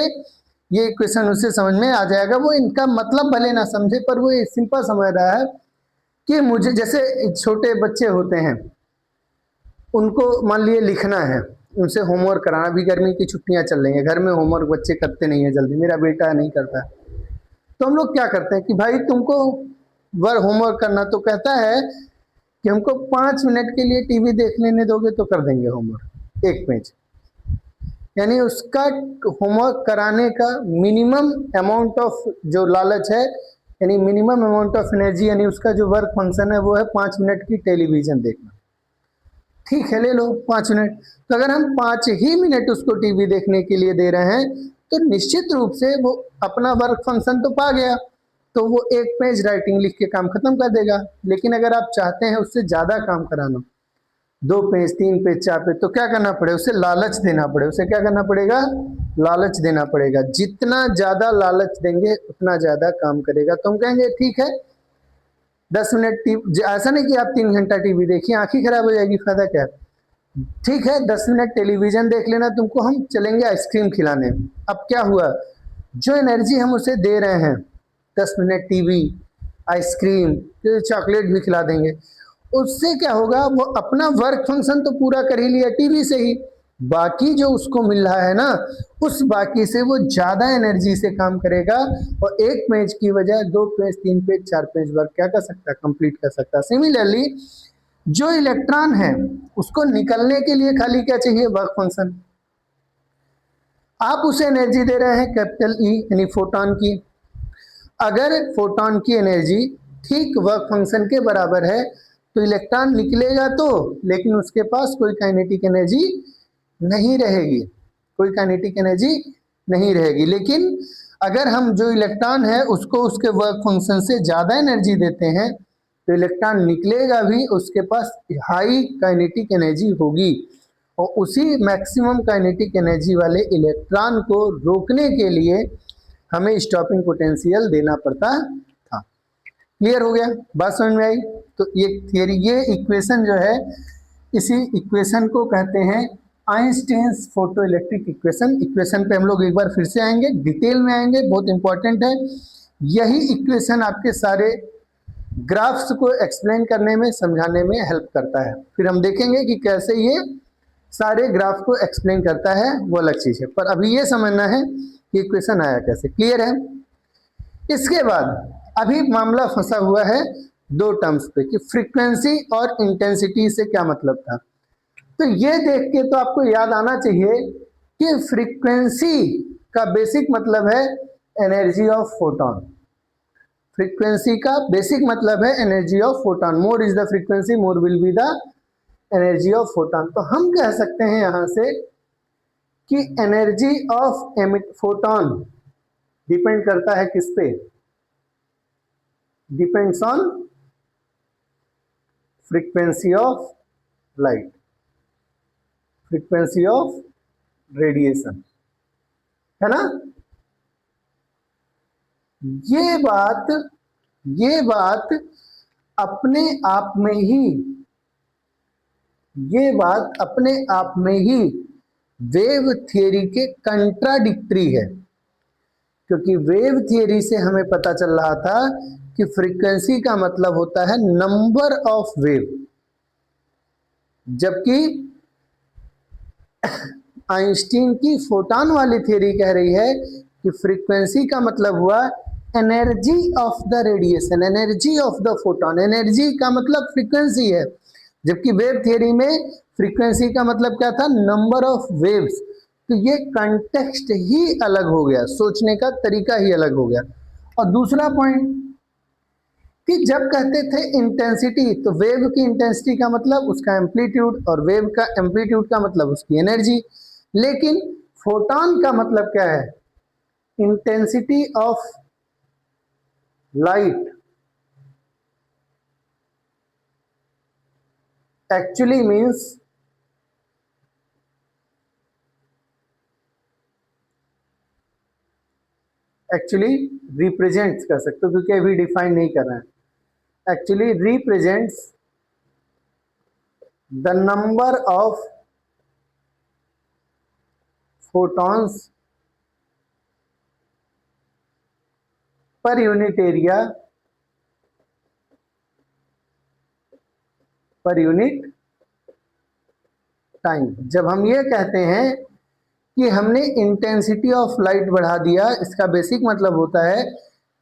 ये इक्वेशन उसे समझ में आ जाएगा। वो इनका मतलब भले ना समझे, पर वो सिंपल समझ रहा है कि मुझे, जैसे छोटे बच्चे होते हैं, उनको मान लिए लिखना है, उनसे होमवर्क कराना। भी गर्मी की छुट्टियां चल रही हैं, घर में होमवर्क बच्चे करते नहीं है जल्दी, मेरा बेटा नहीं करता। तो हम लोग क्या करते हैं कि भाई तुमको होमवर्क करना, तो कहता है कि हमको 5 मिनट के लिए टीवी देख लेने दोगे तो कर देंगे होमवर्क, एक पेज। यानी उसका होमवर्क कराने का मिनिमम अमाउंट ऑफ जो लालच है, यानी मिनिमम अमाउंट ऑफ एनर्जी, यानी उसका जो वर्क फंक्शन है वो है 5 मिनट की टेलीविजन देखना। ठीक है, ले लो 5 मिनट। तो अगर हम 5 ही मिनट उसको टीवी देखने के लिए दे रहे हैं, तो निश्चित रूप से वो अपना वर्क फंक्शन तो पा गया, तो वो एक पेज राइटिंग लिख के काम खत्म कर देगा। लेकिन अगर आप चाहते हैं उससे ज्यादा काम कराना, 2 पेज 3 पेज 4 पेज, तो क्या करना पड़े? उसे लालच देना पड़े। उसे क्या करना पड़ेगा? लालच देना पड़ेगा। जितना ज्यादा लालच देंगे उतना ज्यादा काम करेगा। तो हम कहेंगे ठीक है 10 मिनट टीवी, ऐसा नहीं कि आप 3 घंटा टीवी देखिए, आंखें खराब हो जाएगी, फायदा क्या? ठीक है 10 मिनट टेलीविजन देख लेना, तुमको हम चलेंगे आइसक्रीम खिलाने। अब क्या हुआ? जो एनर्जी हम उसे दे रहे हैं, 10 मिनट टीवी, आइसक्रीम, चॉकलेट भी खिला देंगे, उससे क्या होगा? वो अपना वर्क फंक्शन तो पूरा कर ही लिया टीवी से ही, बाकी जो उसको मिल रहा है ना, उस बाकी से वो ज्यादा एनर्जी से काम करेगा, और एक पेज की बजाय 2 पेज 3 पेज 4 पेज वर्क क्या कर सकता है? कंप्लीट कर सकता है। सिमिलरली जो इलेक्ट्रॉन है उसको निकलने के लिए खाली क्या चाहिए? Work function. आप उसे एनर्जी दे रहे हैं कैपिटल ई, यानी फोटोन की। अगर फोटोन की एनर्जी ठीक वर्क फंक्शन के बराबर है तो इलेक्ट्रॉन निकलेगा तो, लेकिन उसके पास कोई काइनेटिक एनर्जी नहीं रहेगी, कोई काइनेटिक एनर्जी नहीं रहेगी। लेकिन अगर हम जो इलेक्ट्रॉन है उसको उसके वर्क फंक्शन से ज्यादा एनर्जी देते हैं, तो इलेक्ट्रॉन निकलेगा भी, उसके पास हाई काइनेटिक एनर्जी होगी। और उसी मैक्सिमम काइनेटिक एनर्जी वाले इलेक्ट्रॉन को रोकने के लिए हमें स्टॉपिंग पोटेंशियल देना पड़ता था। क्लियर हो गया? बात समझ में आई? तो ये थियरी, ये इक्वेशन जो है, इसी इक्वेशन को कहते हैं Einstein's photo electric equation. Equation पे हम लोग एक बार फिर से आएंगे, डिटेल में आएंगे, बहुत इंपॉर्टेंट है। यही इक्वेशन आपके सारे ग्राफ्स को एक्सप्लेन करने में, समझाने में हेल्प करता है। फिर हम देखेंगे कि कैसे ये सारे ग्राफ को एक्सप्लेन करता है, वो अलग चीज है, पर अभी ये समझना है कि इक्वेशन आया कैसे। क्लियर है? इसके बाद अभी मामला फंसा हुआ है 2 टर्म्स पे कि फ्रीक्वेंसी और इंटेंसिटी से क्या मतलब था। तो ये देख के तो आपको याद आना चाहिए कि फ्रीक्वेंसी का बेसिक मतलब है एनर्जी ऑफ फोटोन। फ्रीक्वेंसी का बेसिक मतलब है energy of photon. More is the frequency, more will be the energy of photon. तो हम कह सकते हैं यहां से कि energy of emit photon depend करता है किस पे? Depends on frequency of light, frequency of radiation, है ना? ये बात अपने आप में ही, ये बात अपने आप में ही वेव थियरी के कंट्राडिक्टरी है, क्योंकि वेव थियरी से हमें पता चल रहा था कि फ्रीक्वेंसी का मतलब होता है नंबर ऑफ वेव, जबकि आइंस्टीन की फोटॉन वाली थियरी कह रही है कि फ्रीक्वेंसी का मतलब हुआ energy of the radiation, energy of the photon. Energy का मतलब फ्रीक्वेंसी है, जबकि वेव थियरी में फ्रीक्वेंसी का मतलब क्या था? Number of waves. तो ये कंटेक्स्ट ही अलग हो गया, सोचने का तरीका ही अलग हो गया। और दूसरा पॉइंट कि जब कहते थे इंटेंसिटी, तो वेव की इंटेंसिटी का मतलब उसका एम्पलीट्यूड, और वेव का एम्पलीट्यूड का मतलब उसकी एनर्जी। लेकिन फोटॉन का मतलब क्या है? Intensity of light actually means actually represents कर सकते हो, क्योंकि अभी डिफाइन नहीं कर रहे हैं। Actually represents the number of photons per unit area per unit time. जब हम ये कहते हैं कि हमने इंटेंसिटी ऑफ लाइट बढ़ा दिया, इसका बेसिक मतलब होता है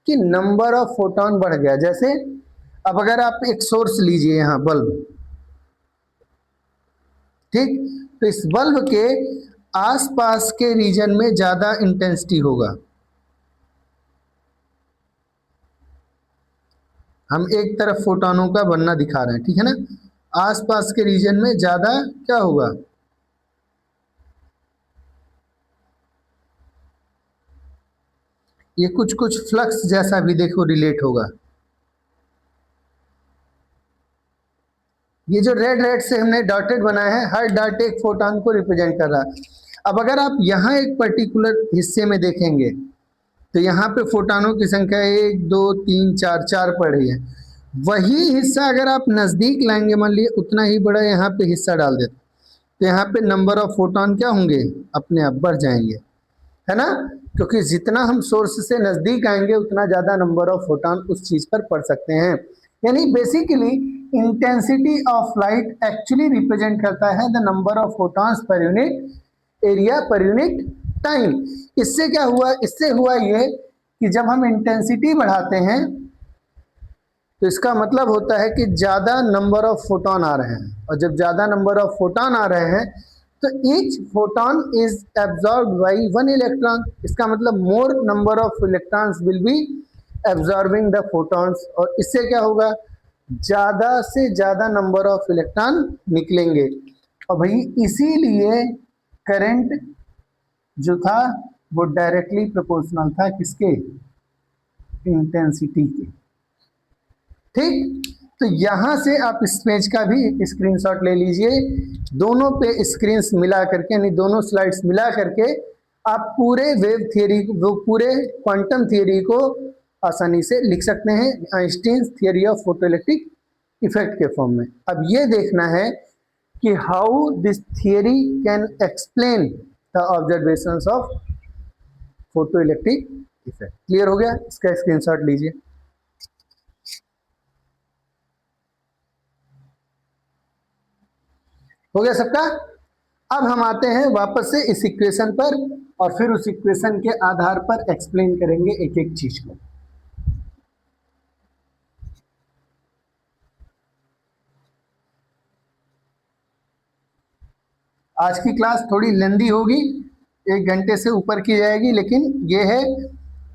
कि नंबर ऑफ फोटोन बढ़ गया। जैसे अब अगर आप एक सोर्स लीजिए यहां बल्ब, ठीक, तो इस बल्ब के आसपास के रीजन में ज्यादा इंटेंसिटी होगा। हम एक तरफ फोटोनों का बनना दिखा रहे हैं, ठीक है ना? आसपास के रीजन में ज्यादा क्या होगा? ये कुछ कुछ फ्लक्स जैसा भी देखो रिलेट होगा। ये जो रेड रेड से हमने डॉटेड बनाया है, हर डॉट एक फोटोन को रिप्रेजेंट कर रहा है। अब अगर आप यहाँ एक पर्टिकुलर हिस्से में देखेंगे तो यहाँ पे फोटोनों की संख्या 1 2 3 4 4 पड़ रही है। वही हिस्सा अगर आप नजदीक लाएंगे, मान लीजिए उतना ही बड़ा यहाँ पे हिस्सा डाल देते, तो यहाँ पे नंबर ऑफ फोटोन क्या होंगे? अपने आप बढ़ जाएंगे, है ना? क्योंकि जितना हम सोर्स से नजदीक आएंगे उतना ज्यादा नंबर ऑफ फोटोन उस चीज पर पड़ सकते हैं। यानी basically intensity of light actually represent करता है the number of photons per unit area per unit time. इससे क्या हुआ? इससे हुआ ये कि जब हम इंटेंसिटी बढ़ाते हैं तो इसका मतलब होता है कि ज्यादा नंबर ऑफ फोटॉन आ रहे हैं, और जब ज्यादा नंबर ऑफ फोटॉन आ रहे हैं तो each photon is absorbed by one electron. इसका मतलब मोर number of electrons will be absorbing the photons, और इससे क्या होगा? ज्यादा से ज्यादा नंबर ऑफ इलेक्ट्रॉन निकलेंगे। और भाई इसीलिए करंट जो था वो डायरेक्टली प्रोपोर्शनल था किसके? इंटेंसिटी के। ठीक, तो यहां से आप इस पेज का भी एक स्क्रीनशॉट ले लीजिए। दोनों पे स्क्रीन्स मिला करके, यानी दोनों स्लाइड्स मिला करके आप पूरे वेव थियरी, वो पूरे क्वांटम थियरी को आसानी से लिख सकते हैं Einstein theory of photoelectric effect के फॉर्म में। अब ये देखना है कि how this theory can explain the observations of photoelectric effect. Clear हो गया? इसका स्क्रीनशॉट लीजिए। हो गया सबका? अब हम आते हैं वापस से इस इक्वेशन पर, और फिर उस इक्वेशन के आधार पर एक्सप्लेन करेंगे एक एक चीज को। आज की क्लास थोड़ी लेंदी होगी, 1 घंटे से ऊपर की जाएगी, लेकिन ये है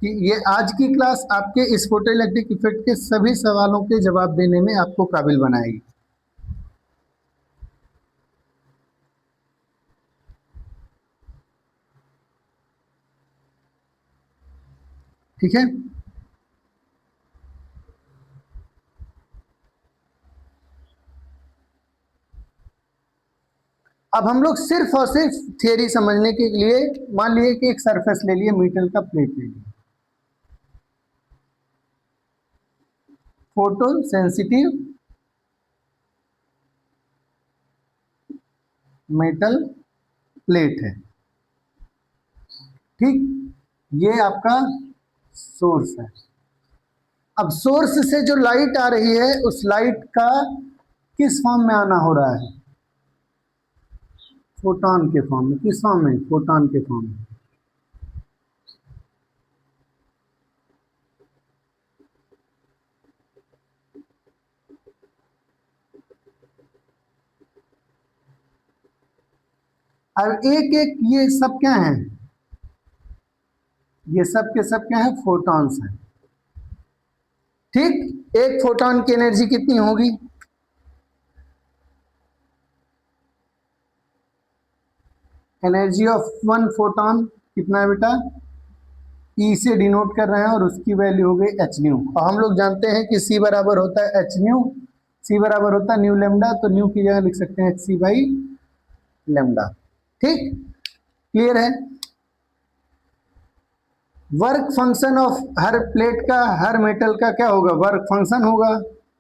कि ये आज की क्लास आपके इस फोटोइलेक्ट्रिक इफेक्ट के सभी सवालों के जवाब देने में आपको काबिल बनाएगी। ठीक है। अब हम लोग सिर्फ और सिर्फ थियरी समझने के लिए मान लिए कि एक सरफेस ले लिए, मेटल का प्लेट ले लिए, फोटो सेंसिटिव मेटल प्लेट है, ठीक। ये आपका सोर्स है। अब सोर्स से जो लाइट आ रही है उस लाइट का किस फॉर्म में आना हो रहा है? फोटोन के फॉर्म में। किस फॉर्म में? फोटोन के फॉर्म में। अब एक एक ये सब क्या है? ये सब के सब क्या है? फोटॉन्स हैं, ठीक। एक फोटोन की एनर्जी कितनी होगी? एनर्जी ऑफ वन फोटोन कितना है बेटा? ई से डिनोट कर रहे हैं और उसकी वैल्यू हो गई एच न्यू। और हम लोग जानते हैं कि सी बराबर होता है एच न्यू, सी बराबर होता है न्यू लेमडा, तो न्यू की जगह लिख सकते हैं एच सी बाई लेमडा, ठीक। क्लियर है? Work function of her plate का, हर मेटल का क्या होगा? वर्क फंक्शन होगा।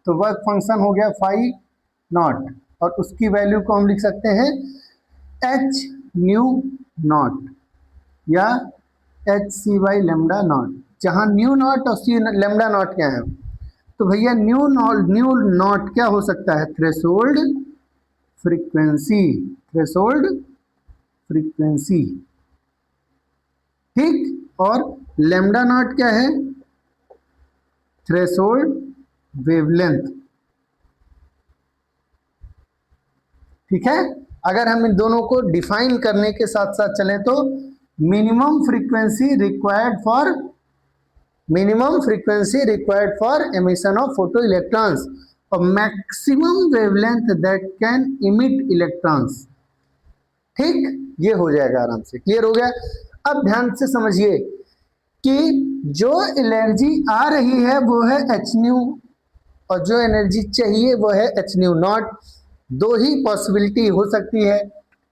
तो वर्क फंक्शन हो गया फाई नॉट, और उसकी वैल्यू को हम लिख सकते हैं एच न्यू नॉट या h c by lambda naught, जहां न्यू नॉट और सी लेमडा नॉट क्या है? तो भैया न्यू नॉट क्या हो सकता है? थ्रेशोल्ड फ्रीक्वेंसी, थ्रेशोल्ड फ्रीक्वेंसी, ठीक। और लेमडा नॉट क्या है? थ्रेशोल्ड वेवलेंथ, ठीक है। अगर हम इन दोनों को डिफाइन करने के साथ साथ चलें तो minimum frequency required for emission of photo electrons और maximum wavelength that can emit electrons, ठीक। ये हो जाएगा आराम से। क्लियर हो गया? अब ध्यान से समझिए कि जो एनर्जी आ रही है वो है एच न्यू और जो एनर्जी चाहिए वो है एच न्यू नॉट। दो ही पॉसिबिलिटी हो सकती है,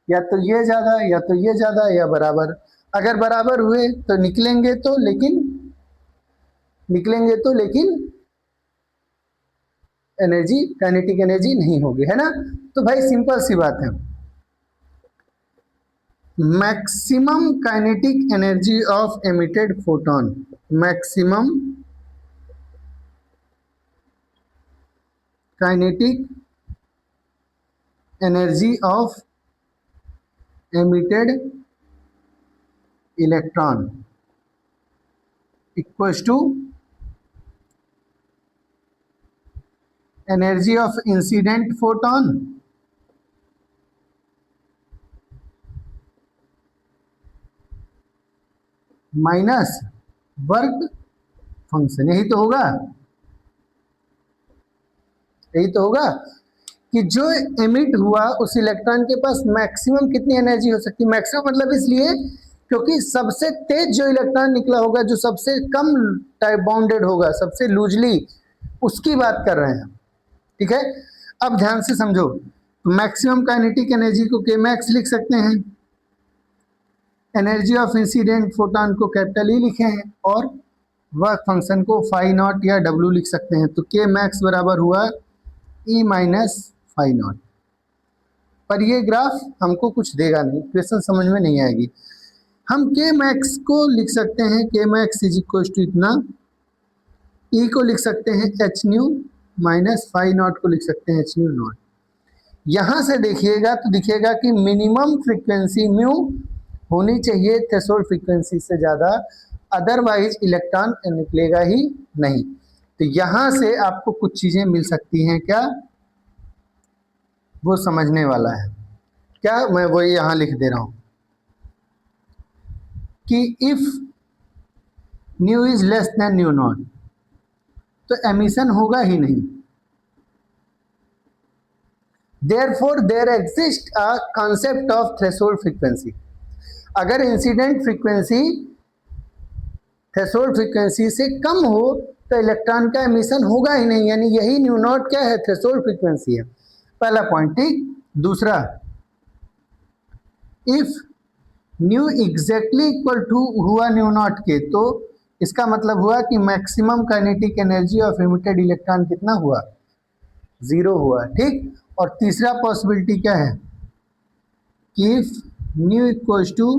या तो ये ज्यादा या तो ये ज्यादा या बराबर। अगर बराबर हुए तो निकलेंगे तो लेकिन एनर्जी, काइनेटिक एनर्जी नहीं होगी, है ना। तो भाई सिंपल सी बात है, maximum kinetic energy of emitted photon, maximum kinetic energy of emitted electron equals to energy of incident photon minus work function. यही तो होगा, यही तो होगा कि जो एमिट हुआ उस इलेक्ट्रॉन के पास मैक्सिमम कितनी एनर्जी हो सकती है। मैक्सिमम मतलब इसलिए क्योंकि सबसे तेज जो इलेक्ट्रॉन निकला होगा, जो सबसे कम टाइप बाउंडेड होगा, सबसे लूजली, उसकी बात कर रहे हैं, ठीक है। अब ध्यान से समझो, मैक्सिमम काइनेटिक एनर्जी को के मैक्स लिख सकते हैं, एनर्जी ऑफ इंसिडेंट फोटोन को कैपिटल ई लिखे हैं और वर्क फंक्शन को फाई नॉट या डब्ल्यू लिख सकते हैं। तो के मैक्स बराबर हुआ ई माइनस फाई नॉट। पर ये ग्राफ हमको कुछ देगा नहीं, क्वेश्चन समझ में नहीं आएगी। हम के मैक्स को लिख सकते हैं, के मैक्स इज इक्वल टू इतना, ई को लिख सकते हैं h nu minus phi naught को लिख सकते हैं एच न्यू नॉट। यहां से देखिएगा तो दिखेगा कि मिनिमम फ्रीक्वेंसी म्यू होनी चाहिए थ्रेशोल्ड फ्रीक्वेंसी से ज़्यादा, अदरवाइज इलेक्ट्रॉन निकलेगा ही नहीं। तो यहां से आपको कुछ चीज़ें मिल सकती हैं, क्या वो समझने वाला है। क्या मैं वो यहाँ लिख दे रहा हूं कि if nu is less than nu naught तो एमिशन होगा ही नहीं। Therefore there exist a concept of threshold frequency. अगर इंसिडेंट फ्रीक्वेंसी थ्रेशोल्ड फ्रीक्वेंसी से कम हो तो इलेक्ट्रॉन का एमिशन होगा ही नहीं, यानी यही न्यू नॉट क्या है, थ्रेशोल्ड फ्रीक्वेंसी है। पहला पॉइंट, ठीक। दूसरा, if nu exactly equal to हुआ न्यू नॉट के, तो इसका मतलब हुआ कि maximum kinetic energy of emitted electron कितना हुआ, 0 हुआ, ठीक। और तीसरा पॉसिबिलिटी क्या है कि if nu equals to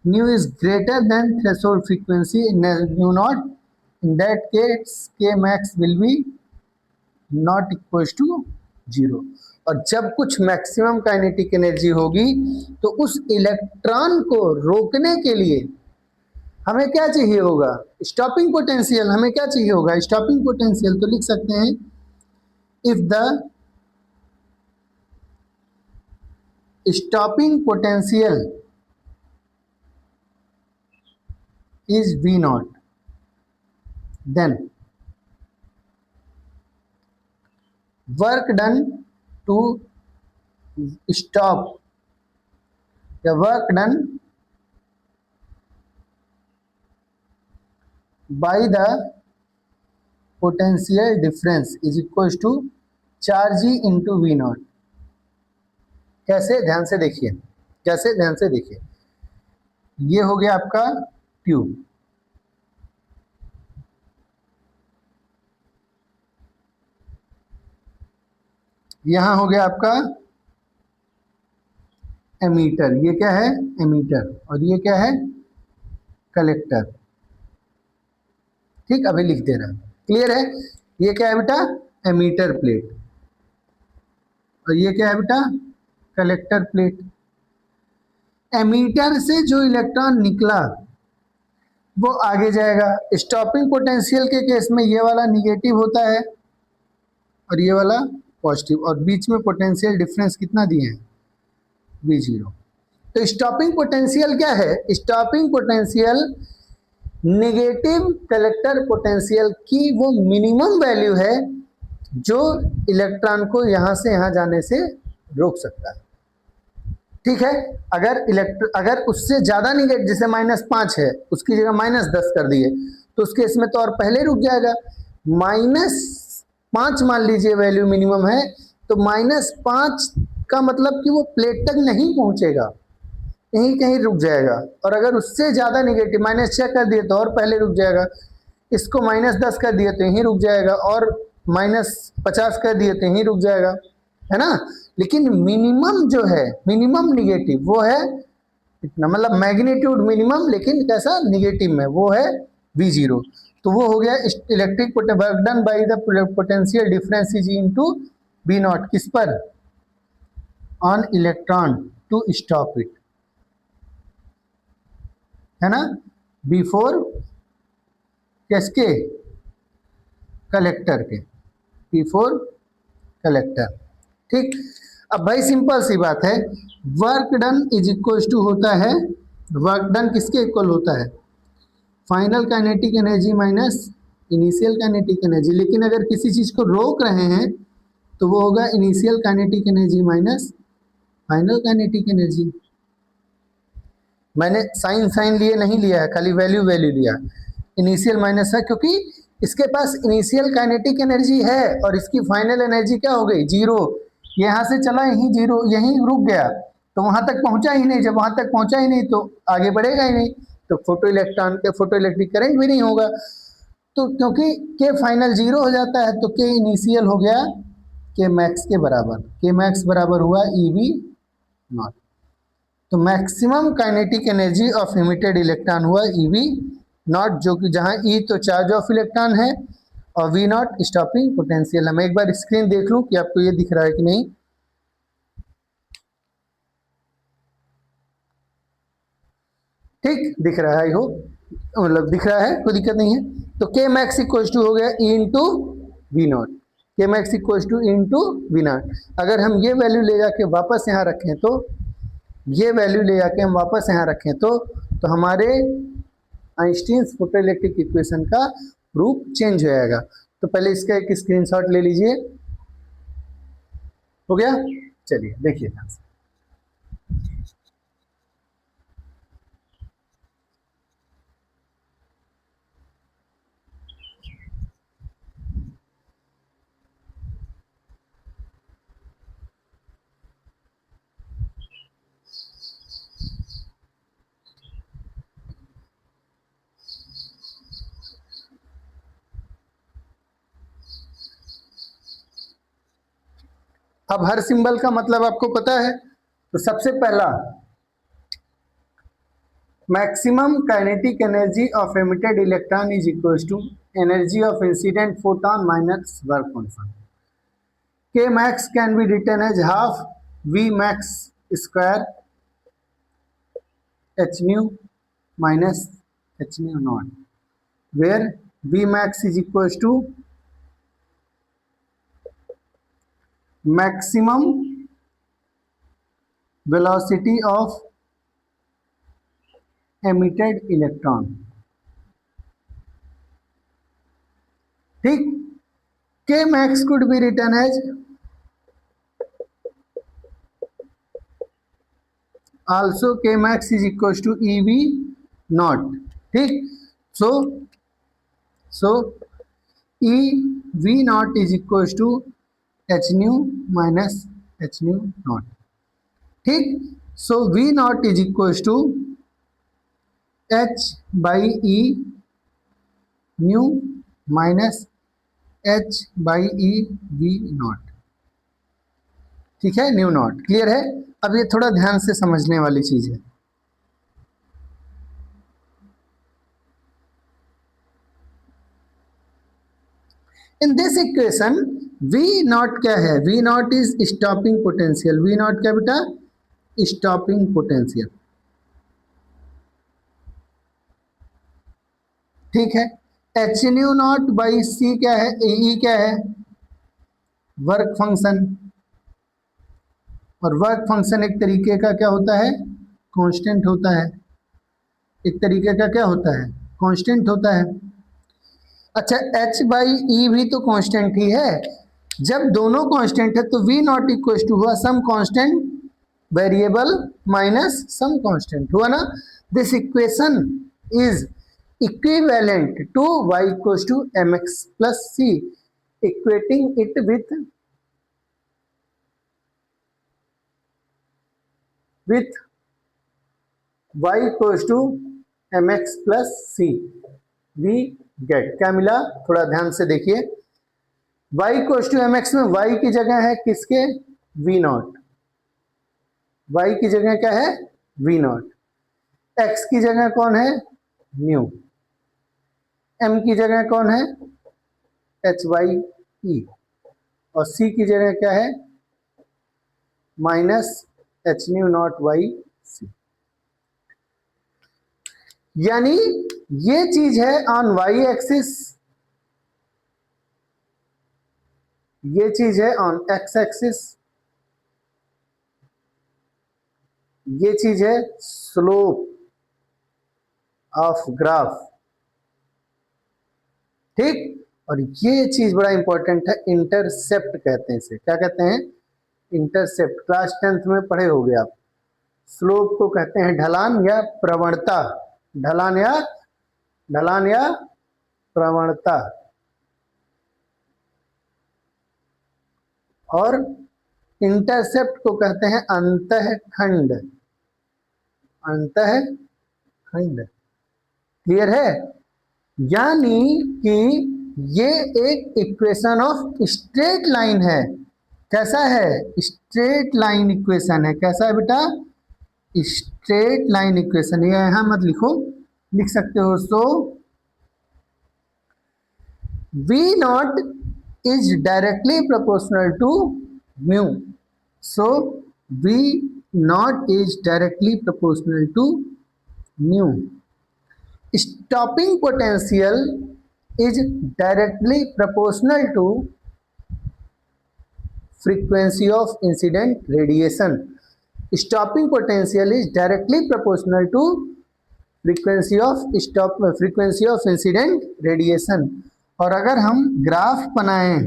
nu is greater than threshold frequency nu naught, in that case k max will be not equals to 0। और जब कुछ मैक्सिमम काइनेटिक एनर्जी होगी तो उस इलेक्ट्रॉन को रोकने के लिए हमें क्या चाहिए होगा, स्टॉपिंग पोटेंशियल। हमें क्या चाहिए होगा, स्टॉपिंग पोटेंशियल। तो लिख सकते हैं if the stopping potential is V not, then work done to stop the work done by the potential difference is equals to charge E into V not. कैसे, ध्यान से देखिए, कैसे, ध्यान से देखिए। ये हो गया आपका ट्यूब, यहां हो गया आपका एमीटर, ये क्या है, एमीटर, और ये क्या है, कलेक्टर, ठीक। अभी लिख दे रहा, क्लियर है। ये क्या है बेटा, एमीटर प्लेट, और ये क्या है बेटा, कलेक्टर प्लेट। एमीटर से जो इलेक्ट्रॉन निकला वो आगे जाएगा। स्टॉपिंग पोटेंशियल के केस में ये वाला निगेटिव होता है और ये वाला पॉजिटिव, और बीच में पोटेंशियल डिफरेंस कितना दिए हैं, V0। तो स्टॉपिंग पोटेंशियल क्या है, stopping potential negative collector potential की वो मिनिमम वैल्यू है जो इलेक्ट्रॉन को यहां से यहां जाने से रोक सकता है, ठीक है। अगर उससे ज्यादा निगेटिव, जैसे -5 है, उसकी जगह -10 कर दिए तो उसके इसमें तो और पहले रुक जाएगा। -5 मान लीजिए वैल्यू मिनिमम है, तो -5 का मतलब कि वो प्लेट तक नहीं पहुंचेगा, यहीं कहीं रुक जाएगा। और अगर उससे ज्यादा निगेटिव, -6 कर दिए तो और पहले रुक जाएगा, इसको -10 कर दिए तो यहीं रुक जाएगा, और -50 कर दिए तो यहीं रुक जाएगा, है ना। लेकिन मिनिमम जो है, मिनिमम निगेटिव वो है इतना, मतलब मैग्नीट्यूड मिनिमम, लेकिन कैसा, निगेटिव में, वो है V0। तो वो हो गया electric work done by the potential difference is into V naught, किस पर, on electron to stop it, है ना, बिफोर किसके, कलेक्टर के, बिफोर कलेक्टर, ठीक। अब भाई सिंपल सी बात है, work done is equal to होता है, वर्क डन किसके इक्वल होता है, final kinetic energy minus initial kinetic energy. लेकिन अगर किसी चीज को रोक रहे हैं तो वो होगा initial kinetic energy minus final kinetic energy. मैंने साइन साइन लिए नहीं लिया है, खाली वैल्यू वैल्यू लिया। इनिशियल माइनस है क्योंकि इसके पास इनिशियल काइनेटिक एनर्जी है और इसकी फाइनल एनर्जी क्या हो गई, 0। यहाँ से चला यहीं 0, यहीं रुक गया तो वहां तक पहुंचा ही नहीं। जब वहां तक पहुंचा ही नहीं तो आगे बढ़ेगा ही नहीं, तो फोटो इलेक्ट्रॉन के फोटो इलेक्ट्रिक करंट भी नहीं होगा। तो क्योंकि के फाइनल 0 हो जाता है तो के इनिशियल हो गया के मैक्स के बराबर, के मैक्स बराबर हुआ EV नॉट। तो maximum kinetic energy of emitted electron हुआ EV नॉट, जो कि जहां E तो चार्ज ऑफ इलेक्ट्रॉन है और V नॉट स्टॉपिंग पोटेंशियल है। मैं एक बार स्क्रीन देख लूं कि आपको ये दिख रहा है कि नहीं। ठीक दिख रहा है, आई होप, मतलब दिख रहा है, कोई दिक्कत नहीं है। तो के मैक्स इक्वल टू हो गया E into v naught, K max equal to E into v naught. अगर हम ये वैल्यू ले जाके वापस यहाँ रखें तो, ये वैल्यू ले जाके हम वापस यहाँ रखें तो हमारे आइंस्टीन्स फोटोइलेक्ट्रिक इक्वेशन का रूप चेंज हो जाएगा। तो पहले इसका एक स्क्रीनशॉट ले लीजिए, हो गया। चलिए देखिए, अब हर सिंबल का मतलब आपको पता है, तो सबसे पहला maximum kinetic energy of emitted electron is equal to energy of incident photon minus work function. K max can be written as half v max square h nu minus h nu not, where v max is equal to maximum velocity of emitted electron। ठीक, k max could be written as also k max is equals to ev naught। ठीक, so ev naught is equals to h nu minus h nu naught। ठीक, सो v naught is equals to h by e nu minus h by e v naught। ठीक है, न्यू नॉट क्लियर है। अब ये थोड़ा ध्यान से समझने वाली चीज है। In this equation V not क्या है? V not is stopping potential. V not क्या बेटा? Stopping potential. ठीक है, एच न्यू नॉट बाई सी क्या है? ई क्या है? Work function. और वर्क फंक्शन एक तरीके का क्या होता है? कांस्टेंट होता है। एक तरीके का क्या होता है? कांस्टेंट होता है। अच्छा, h बाई ई भी तो कांस्टेंट ही है। जब दोनों कांस्टेंट है तो v नॉट इक्वल टू हुआ some constant variable minus some constant, हुआ ना। This equation is equivalent to y equal to mx plus c, equating it with y equal to mx plus c। We get क्या मिला? थोड़ा ध्यान से देखिए। y इक्वल टू mx में y की जगह है किसके? v not. y की जगह क्या है? v not. x की जगह कौन है? न्यू। m की जगह कौन है? h by E. और c की जगह क्या है? Minus h nu not by C. यानी ये चीज है ऑन y एक्सिस, ये चीज है ऑन x एक्सिस, ये चीज है स्लोप ऑफ ग्राफ। ठीक, और ये चीज बड़ा इंपॉर्टेंट है, इंटरसेप्ट कहते हैं इसे। क्या कहते हैं? इंटरसेप्ट। क्लास 10th में पढ़े होंगे आप। स्लोप को कहते हैं ढलान या प्रवणता। ढलान या प्रवणता। और इंटरसेप्ट को कहते हैं अंतःखंड। अंतःखंड क्लियर है? यानी कि ये एक इक्वेशन ऑफ स्ट्रेट लाइन है। कैसा है? स्ट्रेट लाइन इक्वेशन है। कैसा है बेटा? Straight line equation. ये यहां मत लिखो, लिख सकते हो। सो V naught is directly proportional to mu. So V naught is directly proportional to mu. Stopping potential is directly proportional to frequency of incident radiation. Stopping potential is directly proportional to frequency of incident radiation. और अगर हम ग्राफ बनाएं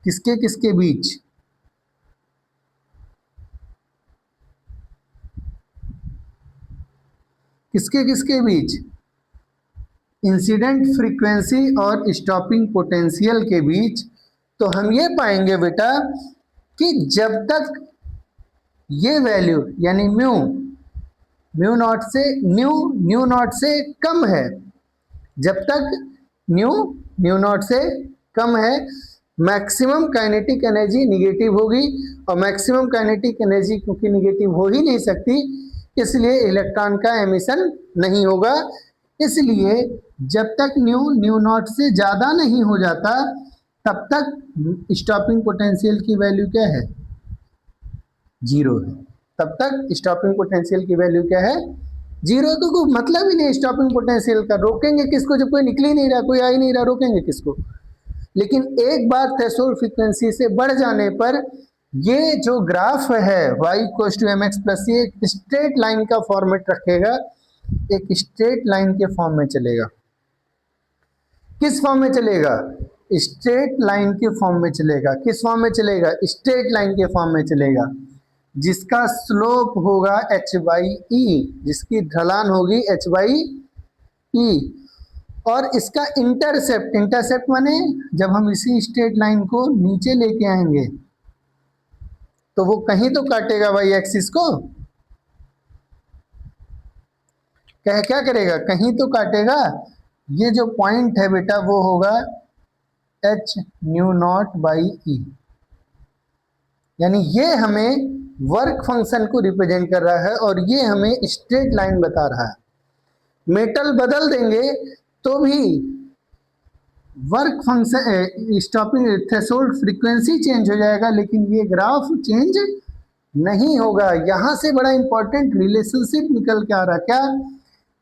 किसके किसके बीच? किसके किसके बीच? इंसिडेंट फ्रीक्वेंसी और स्टॉपिंग पोटेंशियल के बीच। तो हम ये पाएंगे बेटा कि जब तक ये वैल्यू यानी म्यू नॉट से कम है, जब तक न्यू नॉट से कम है, मैक्सिमम काइनेटिक एनर्जी निगेटिव होगी, और मैक्सिमम काइनेटिक एनर्जी क्योंकि निगेटिव हो ही नहीं सकती, इसलिए इलेक्ट्रॉन का एमिशन नहीं होगा। इसलिए जब तक न्यू नॉट से ज़्यादा नहीं हो जाता तब तक स्टॉपिंग पोटेंशियल की वैल्यू क्या है, जीरो है। तब तक स्टॉपिंग पोटेंशियल की वैल्यू क्या है, जीरो। तो कोई मतलब ही नहीं स्टॉपिंग पोटेंशियल का, रोकेंगे किसको जब कोई निकल ही नहीं रहा, कोई आ ही नहीं रहा, रोकेंगे किसको। लेकिन एक बार थ्रेशोल्ड फ्रीक्वेंसी से बढ़ जाने पर ये जो ग्राफ है y equals to mx plus, ये एक स्ट्रेट लाइन का फॉर्मेट रखेगा, एक स्ट्रेट लाइन के फॉर्म में चलेगा। किस फॉर्म में चलेगा, स्ट्रेट लाइन के फॉर्म में चलेगा। किस फॉर्म में चलेगा, स्ट्रेट लाइन के फॉर्म में चलेगा, जिसका स्लोप होगा h बाई ई, जिसकी ढलान होगी h बाई ई। और इसका इंटरसेप्ट, इंटरसेप्ट माने जब हम इसी स्ट्रेट लाइन को नीचे लेके आएंगे तो वो कहीं तो काटेगा वाई एक्सिस को, क्या करेगा, कहीं तो काटेगा। ये जो पॉइंट है बेटा वो होगा H nu not by E, यानी ये हमें वर्क फंक्शन को रिप्रेजेंट कर रहा है और ये हमें स्ट्रेट लाइन बता रहा है। मेटल बदल देंगे तो भी work function stopping threshold frequency change हो जाएगा, लेकिन ये ग्राफ चेंज नहीं होगा। यहां से बड़ा इंपॉर्टेंट रिलेशनशिप निकल के आ रहा क्या,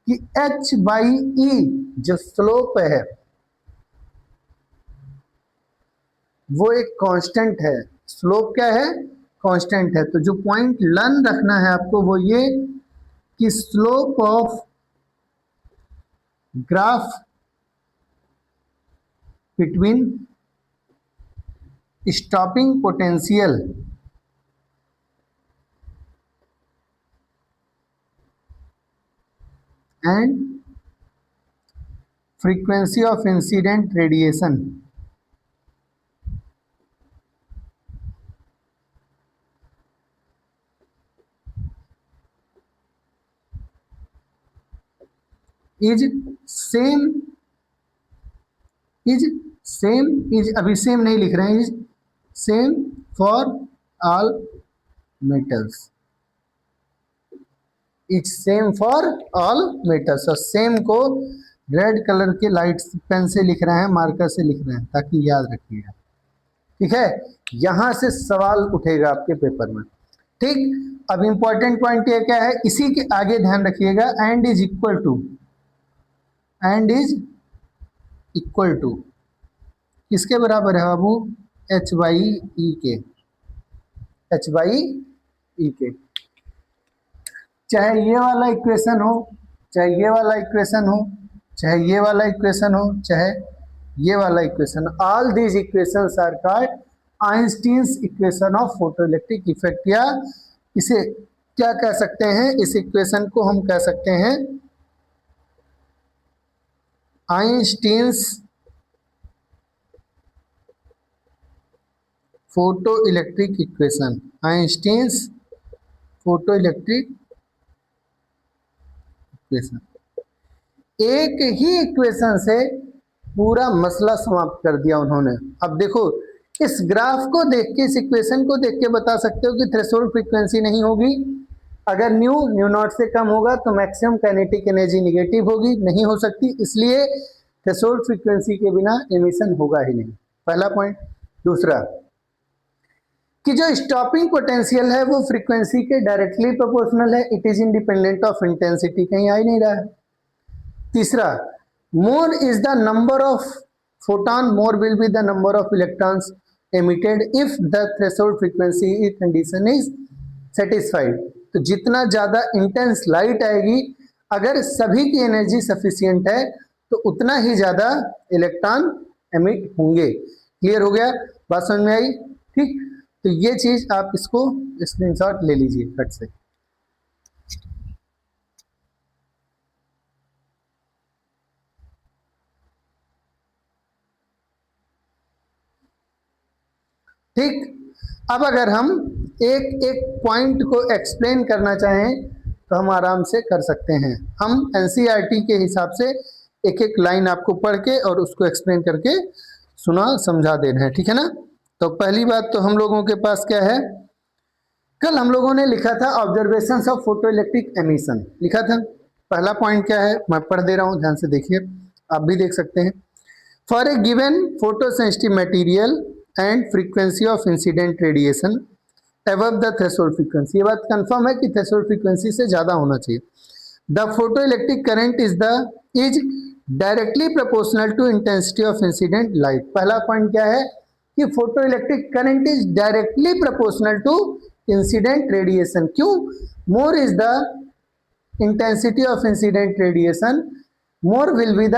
कि h बाई ई जो स्लोप है वो एक कांस्टेंट है। स्लोप क्या है, कांस्टेंट है। तो जो पॉइंट लर्न रखना है आपको वो ये कि slope of graph between stopping potential and frequency of incident radiation is अभी सेम नहीं लिख रहे हैं, is same for all metals, is same for all metals. और सेम को रेड कलर के लाइट पेन से लिख रहे हैं, मार्कर से लिख रहे हैं, ताकि याद रखिएगा। ठीक है, यहां से सवाल उठेगा आपके पेपर में। ठीक, अब इंपॉर्टेंट पॉइंट ये क्या है, इसी के आगे ध्यान रखिएगा, and is equal to, and is equal to किसके बराबर है बाबू, h बाई ई के, h बाई ई के। चाहे ये वाला इक्वेशन हो, चाहे ये वाला इक्वेशन हो, चाहे ये वाला इक्वेशन हो, चाहे ये वाला equation, all these equations are called Einstein's equation of photoelectric effect. या इसे क्या कह सकते हैं, इस इक्वेशन को हम कह सकते हैं Einstein's photo electric equation, Einstein's photo electric equation. एक ही इक्वेशन से पूरा मसला समाप्त कर दिया उन्होंने। अब देखो, इस ग्राफ को देख के, इस इक्वेशन को देख के बता सकते हो कि थ्रेशोल्ड फ्रीक्वेंसी नहीं होगी। अगर न्यू नॉट से कम होगा तो मैक्सिमम काइनेटिक एनर्जी निगेटिव होगी, नहीं हो सकती, इसलिए थ्रेशोल्ड फ्रीक्वेंसी के बिना एमिशन होगा ही नहीं। पहला पॉइंट। दूसरा कि जो स्टॉपिंग पोटेंशियल है वो फ्रीक्वेंसी के डायरेक्टली प्रोपोर्शनल है, it is independent of intensity, कहीं आ ही नहीं रहा है। तीसरा, मोर is the number of photon, more will be the number of electrons emitted if the threshold frequency condition is satisfied। तो जितना ज्यादा इंटेंस लाइट आएगी, अगर सभी की एनर्जी सफिशिएंट है तो उतना ही ज्यादा इलेक्ट्रॉन एमिट होंगे। क्लियर हो गया, बात समझ में आई? ठीक, तो ये चीज आप इसको स्क्रीनशॉट ले लीजिए फट से। ठीक, अब अगर हम एक एक पॉइंट को एक्सप्लेन करना चाहें तो हम आराम से कर सकते हैं। हम एनसीईआरटी के हिसाब से एक एक लाइन आपको पढ़ के और उसको एक्सप्लेन करके सुना समझा दे रहे हैं, ठीक है ना। तो पहली बात तो हम लोगों के पास क्या है, कल हम लोगों ने लिखा था observations of photo electric emission लिखा था। पहला पॉइंट क्या है, मैं पढ़ दे रहा हूं, ध्यान से देखिए, आप भी देख सकते हैं। For a given photo sensitive material and frequency of incident radiation above the threshold frequency, ये बात कंफर्म है कि थ्रेशोल्ड फ्रीक्वेंसी से ज्यादा होना चाहिए। The photo electric current is directly proportional to intensity of incident light. पहला पॉइंट क्या है कि photo electric current is directly proportional to incident radiation. क्यों? More is the intensity of incident radiation, more will be the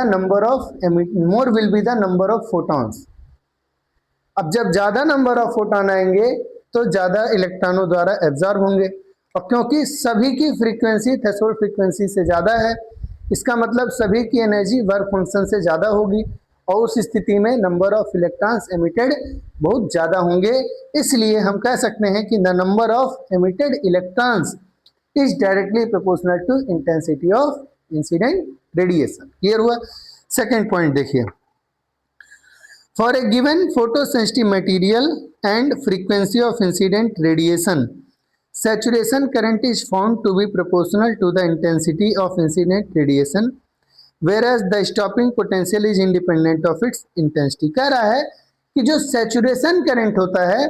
number of photons. अब जब ज्यादा नंबर ऑफ फोटॉन आएंगे तो ज्यादा इलेक्ट्रॉनों द्वारा एब्जॉर्ब होंगे, और क्योंकि सभी की फ्रीक्वेंसी थ्रेशोल्ड फ्रीक्वेंसी से ज्यादा है, इसका मतलब सभी की एनर्जी वर्क फंक्शन से ज्यादा होगी, और उस स्थिति में नंबर ऑफ इलेक्ट्रॉन्स एमिटेड बहुत ज्यादा होंगे। इसलिए हम कह सकते हैं कि the number of emitted electrons is directly proportional to intensity of incident radiation. Clear हुआ? सेकेंड पॉइंट देखिए, for a given photo sensitive material and frequency of incident radiation saturation current is found to be proportional to the intensity of incident radiation, whereas the stopping potential is independent of its intensity। कह रहा है कि जो saturation current होता है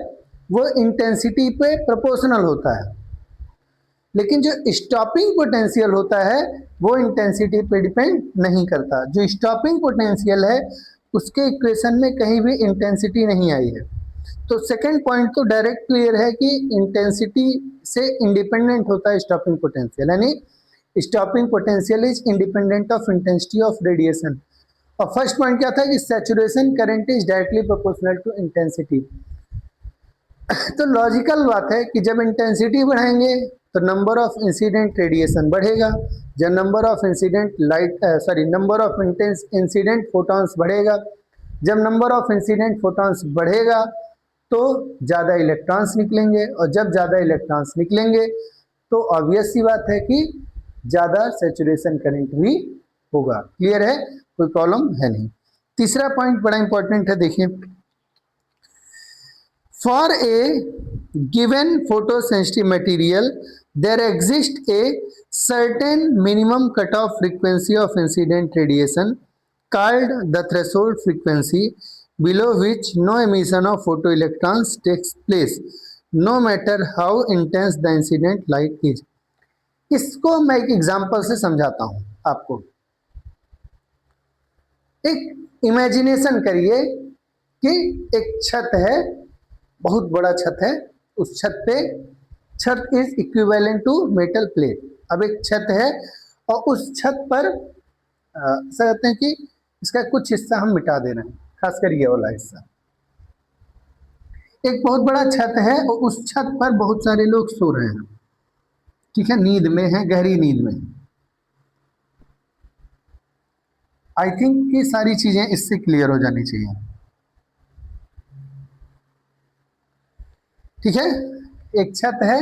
वो intensity पे proportional होता है, लेकिन जो stopping potential होता है वो intensity पे depend नहीं करता। जो stopping potential है उसके इक्वेशन में कहीं भी intensity नहीं आई है। तो सेकंड पॉइंट तो डायरेक्ट क्लियर है कि इंटेंसिटी से इंडिपेंडेंट होता है स्टॉपिंग पोटेंशियल, यानी stopping potential is independent of intensity of radiation. और फर्स्ट पॉइंट क्या था कि saturation current is directly proportional to intensity. तो लॉजिकल बात है कि जब इंटेंसिटी बढ़ाएंगे तो नंबर ऑफ इंसिडेंट रेडिएशन बढ़ेगा, जब number of incident number of incident photons बढ़ेगा, जब नंबर ऑफ इंसिडेंट फोटॉन्स बढ़ेगा तो ज़्यादा इलेक्ट्रॉन्स निकलेंगे, और जब ज़्यादा इलेक्ट्रॉन्स निकलेंगे तो ऑब्वियस सी बात है कि ज़्यादा सैचुरेशन करंट भी होगा। क्लियर है? कोई प्रॉब्लम है नहीं। तीसरा पॉइंट बड़ा इंपॉर्टेंट है, देखिए, for a given photo sensitive material there exist a certain minimum cut off frequency of incident radiation called the threshold frequency below which no emission of photoelectrons takes place no matter how intense the incident light is। इसको मैं एक एग्जांपल से समझाता हूं आपको। एक इमेजिनेशन करिए कि एक छत है, बहुत बड़ा छत है, उस छत पे छत is equivalent to metal plate. अब एक छत है और उस छत पर ऐसा कहते हैं कि इसका कुछ हिस्सा हम मिटा दे रहे हैं, खासकर ये वाला हिस्सा। एक बहुत बड़ा छत है और उस छत पर बहुत सारे लोग सो रहे हैं, ठीक है, नींद में है, गहरी नींद में। आई थिंक कि सारी चीजें इससे क्लियर हो जानी चाहिए, ठीक है। एक छत है,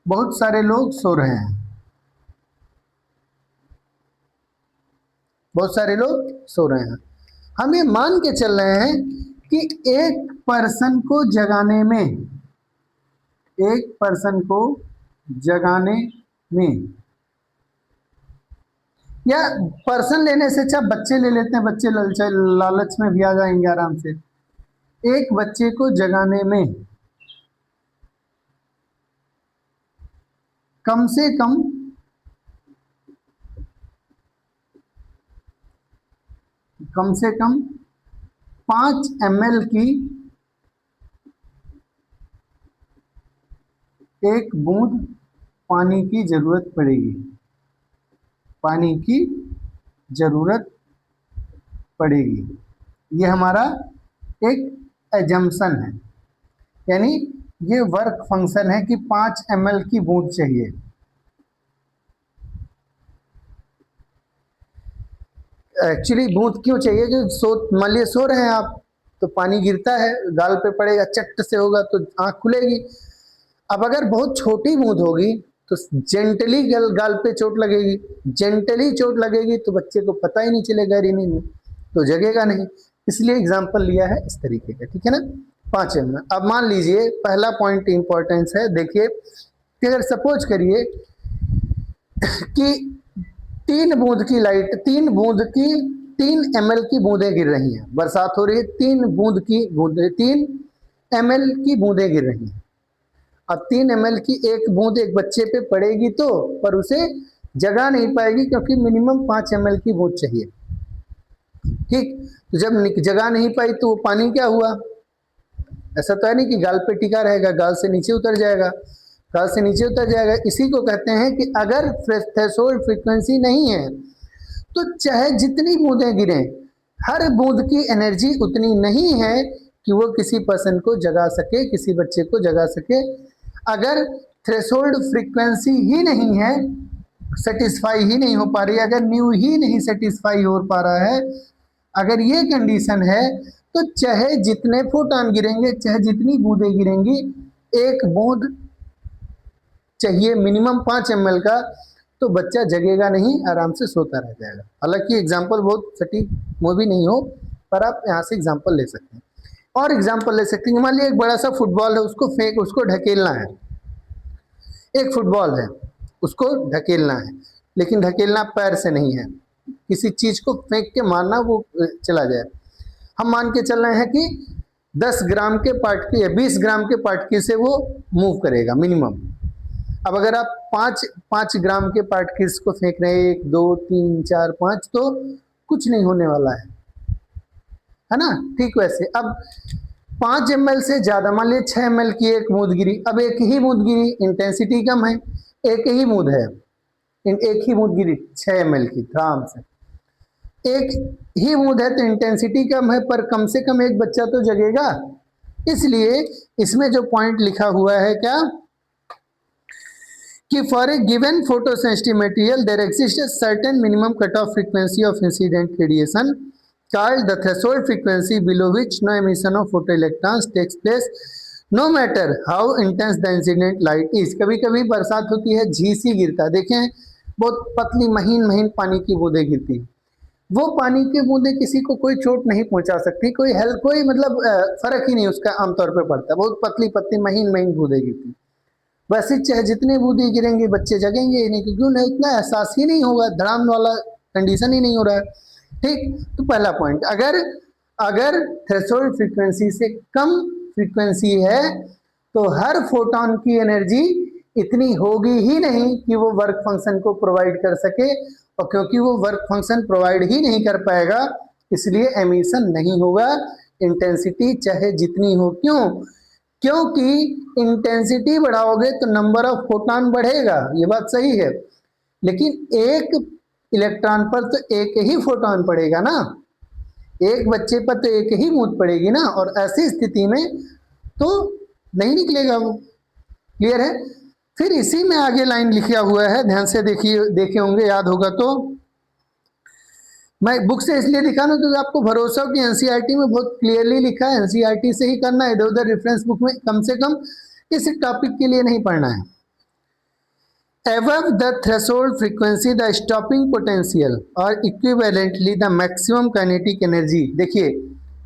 बहुत सारे लोग सो रहे हैं, बहुत सारे लोग सो रहे हैं। हम ये मान के चल रहे हैं कि एक पर्सन को जगाने में या पर्सन लेने से अच्छा बच्चे ले लेते हैं, बच्चे लालच में भी आ जाएंगे आराम से। एक बच्चे को जगाने में कम से कम 5 ml की एक बूंद पानी की जरूरत पड़ेगी, पानी की जरूरत पड़ेगी। ये हमारा एक एजम्पशन है, यानी ये वर्क फंक्शन है कि 5 ml की बूंद चाहिए। एक्चुअली बूंद क्यों चाहिए? कि मान लीजिए सो रहे हैं आप, तो पानी गिरता है, गाल पे पड़ेगा, चट से होगा तो आंख खुलेगी। अब अगर बहुत छोटी बूंद होगी तो जेंटली गाल पे चोट लगेगी, जेंटली चोट लगेगी तो बच्चे को पता ही नहीं चलेगा रीनिंग में, तो जगेगा नहीं। इसलिए एग्जाम्पल लिया है इस तरीके का, ठीक है ना। 5 में अब मान लीजिए पहला पॉइंट इंपॉर्टेंस है, देखिए कि अगर सपोज करिए कि 3 बूंद की लाइट, 3 ml की बूंदें गिर रही हैं, बरसात हो रही है, 3 ml की बूंदें गिर रही हैं। अब 3 ml की एक बूंद एक बच्चे पे पड़ेगी तो, पर उसे जगा नहीं पाएगी क्योंकि मिनिमम 5 ml की बूंद चाहिए, ठीक। तो जब जगा नहीं पाई तो वो पानी क्या हुआ, ऐसा तो है नहीं कि गाल पे टिका रहेगा, गाल से नीचे उतर जाएगा, गाल से नीचे उतर जाएगा। इसी को कहते हैं कि अगर थ्रेशोल्ड फ्रीक्वेंसी नहीं है तो चाहे जितनी बूंदें गिरें, हर बूंद की एनर्जी उतनी नहीं है कि वो किसी पर्सन को जगा सके, किसी बच्चे को जगा सके। अगर थ्रेशोल्ड फ्रीक्वेंसी ही नहीं है, सेटिस्फाई ही नहीं हो पा रही है, अगर न्यू ही नहीं सेटिस्फाई हो पा रहा है, अगर ये कंडीशन है, तो चाहे जितने फोटॉन गिरेंगे, चाहे जितनी बूंदें गिरेंगी, एक बूंद चाहिए मिनिमम 5 ml का, तो बच्चा जगेगा नहीं, आराम से सोता रह जाएगा। हालांकि एग्जाम्पल बहुत सटीक मूवी नहीं हो, पर आप यहाँ से एग्जाम्पल ले सकते हैं। और एग्जाम्पल ले सकते हैं, मान लीजिए एक बड़ा सा फुटबॉल है, उसको ढकेलना है। एक फुटबॉल है, उसको ढकेलना है, लेकिन ढकेलना पैर से नहीं है, किसी चीज को फेंक के मारना वो चला जाए। हम मान के चल रहे हैं कि 10 ग्राम के पार्टिकल या 20 ग्राम के पार्टिकल से वो मूव करेगा मिनिमम। अब अगर आप 5 ग्राम के पार्टिकल्स को फेंक रहे हैं, 1 2 3 4 5, तो कुछ नहीं होने वाला है ना। ठीक वैसे अब 5 ml से ज्यादा, मान लीजिए 6 ml की एक बूंद गिरी, अब एक ही बूंद गिरी, इंटेंसिटी कम है, एक ही बूंद है, एक ही बूंद गिरी 6 ml की, आराम से एक ही बूंद है तो इंटेंसिटी कम है, पर कम से कम एक बच्चा तो जगेगा। इसलिए इसमें जो पॉइंट लिखा हुआ है क्या, कि for a given photosensitive material there exist a certain minimum cut off frequency of incident radiation called the threshold frequency below which no emission of photoelectrons takes place no matter how intense the incident light is। कभी कभी बरसात होती है, झीसी गिरता है, देखें बहुत पतली महीन महीन पानी की बूंदें गिरती, वो पानी की बूंदें किसी को कोई चोट नहीं पहुंचा सकती, कोई मतलब फर्क ही नहीं उसका आमतौर पर पड़ता, बहुत पतली पतली महीन महीन बूंदें गिरती। वैसे चाहे जितने बूंदे गिरेंगे बच्चे जगेंगे ही नहीं, क्योंकि उन्हें उतना एहसास ही नहीं होगा, धड़ाम वाला कंडीशन ही नहीं हो रहा है, ठीक। तो पहला पॉइंट, अगर थ्रेशोल्ड फ्रीक्वेंसी से कम फ्रीक्वेंसी है तो हर फोटॉन की एनर्जी इतनी होगी ही नहीं कि वो वर्क फंक्शन को प्रोवाइड कर सके, और क्योंकि वो वर्क फंक्शन प्रोवाइड ही नहीं कर पाएगा, इसलिए एमिशन नहीं होगा, इंटेंसिटी चाहे जितनी हो। क्योंकि इंटेंसिटी बढ़ाओगे तो नंबर ऑफ फोटॉन बढ़ेगा, ये बात सही है, लेकिन एक इलेक्ट्रॉन पर तो एक ही फोटॉन पड़ेगा ना, एक बच्चे पर तो एक ही बूंद पड़ेगी ना, और ऐसी स्थिति में तो नहीं निकलेगा वो। क्लियर है। फिर इसी में आगे लाइन लिखा हुआ है, ध्यान से देखे होंगे, याद होगा तो। मैं बुक से इसलिए दिखा ना क्योंकि आपको भरोसा हो कि एनसीईआरटी में बहुत क्लियरली लिखा है, एनसीईआरटी से ही करना है, इधर उधर रेफरेंस बुक में कम से कम इस टॉपिक के लिए नहीं पढ़ना है। Above the threshold frequency, the stopping potential or equivalently the maximum kinetic energy, देखिए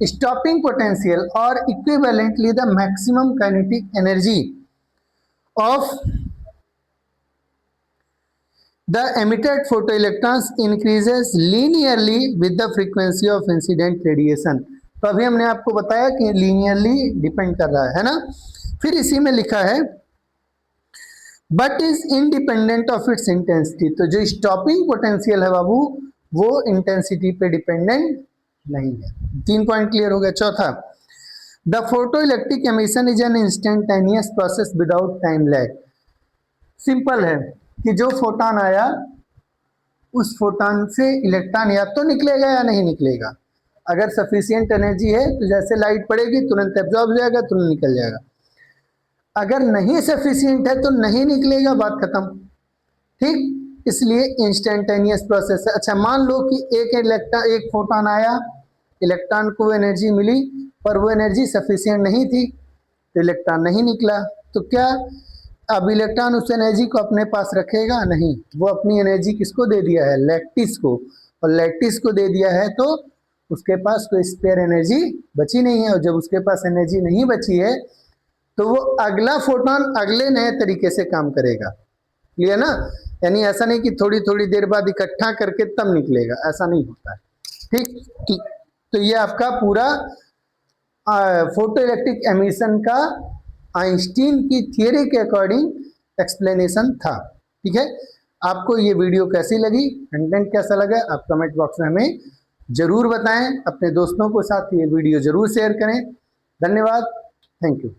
stopping potential और equivalently the maximum kinetic energy of the emitted photoelectrons increases linearly with the frequency of incident radiation। तो अभी हमने आपको बताया कि linearly डिपेंड कर रहा है ना। फिर इसी में लिखा है but is independent of its intensity, तो जो स्टॉपिंग पोटेंशियल है बाबू वो इंटेंसिटी पे डिपेंडेंट नहीं है। 3 पॉइंट क्लियर हो गया। चौथा, the photo electric emission is an instantaneous process without time lag. Simple है कि जो फोटॉन आया उस फोटॉन से इलेक्ट्रॉन या तो निकलेगा या नहीं निकलेगा। अगर सफिशियंट एनर्जी है तो जैसे लाइट पड़ेगी तुरंत एब्जॉर्ब हो जाएगा, तुरंत निकल जाएगा। अगर नहीं सफिशियंट है तो नहीं निकलेगा, बात खत्म, ठीक। इसलिए इंस्टेंटेनियस प्रोसेस है। अच्छा, मान लो कि एक फोटॉन आया, इलेक्ट्रॉन को एनर्जी मिली, पर वो एनर्जी सफिशियंट नहीं थी तो इलेक्ट्रॉन नहीं निकला, तो क्या अब इलेक्ट्रॉन उस एनर्जी को अपने पास रखेगा नहीं, वो अपनी एनर्जी किसको दे दिया है, लैटिस को, और लैटिस को दे दिया है तो उसके पास कोई स्पेयर एनर्जी बची नहीं है। और जब उसके पास एनर्जी नहीं बची है तो वो अगला फोटोन अगले नए तरीके से काम करेगा। क्लियर ना? यानी ऐसा नहीं कि थोड़ी थोड़ी देर बाद इकट्ठा करके तब निकलेगा, ऐसा नहीं होता है। ठीक, तो ये आपका पूरा फोटो इलेक्ट्रिक एमिशन का आइंस्टीन की थियरी के अकॉर्डिंग एक्सप्लेनेशन था। ठीक है, आपको ये वीडियो कैसी लगी, कंटेंट कैसा लगा, आप कमेंट बॉक्स में हमें जरूर बताएं। अपने दोस्तों के साथ ये वीडियो जरूर शेयर करें। धन्यवाद, थैंक यू।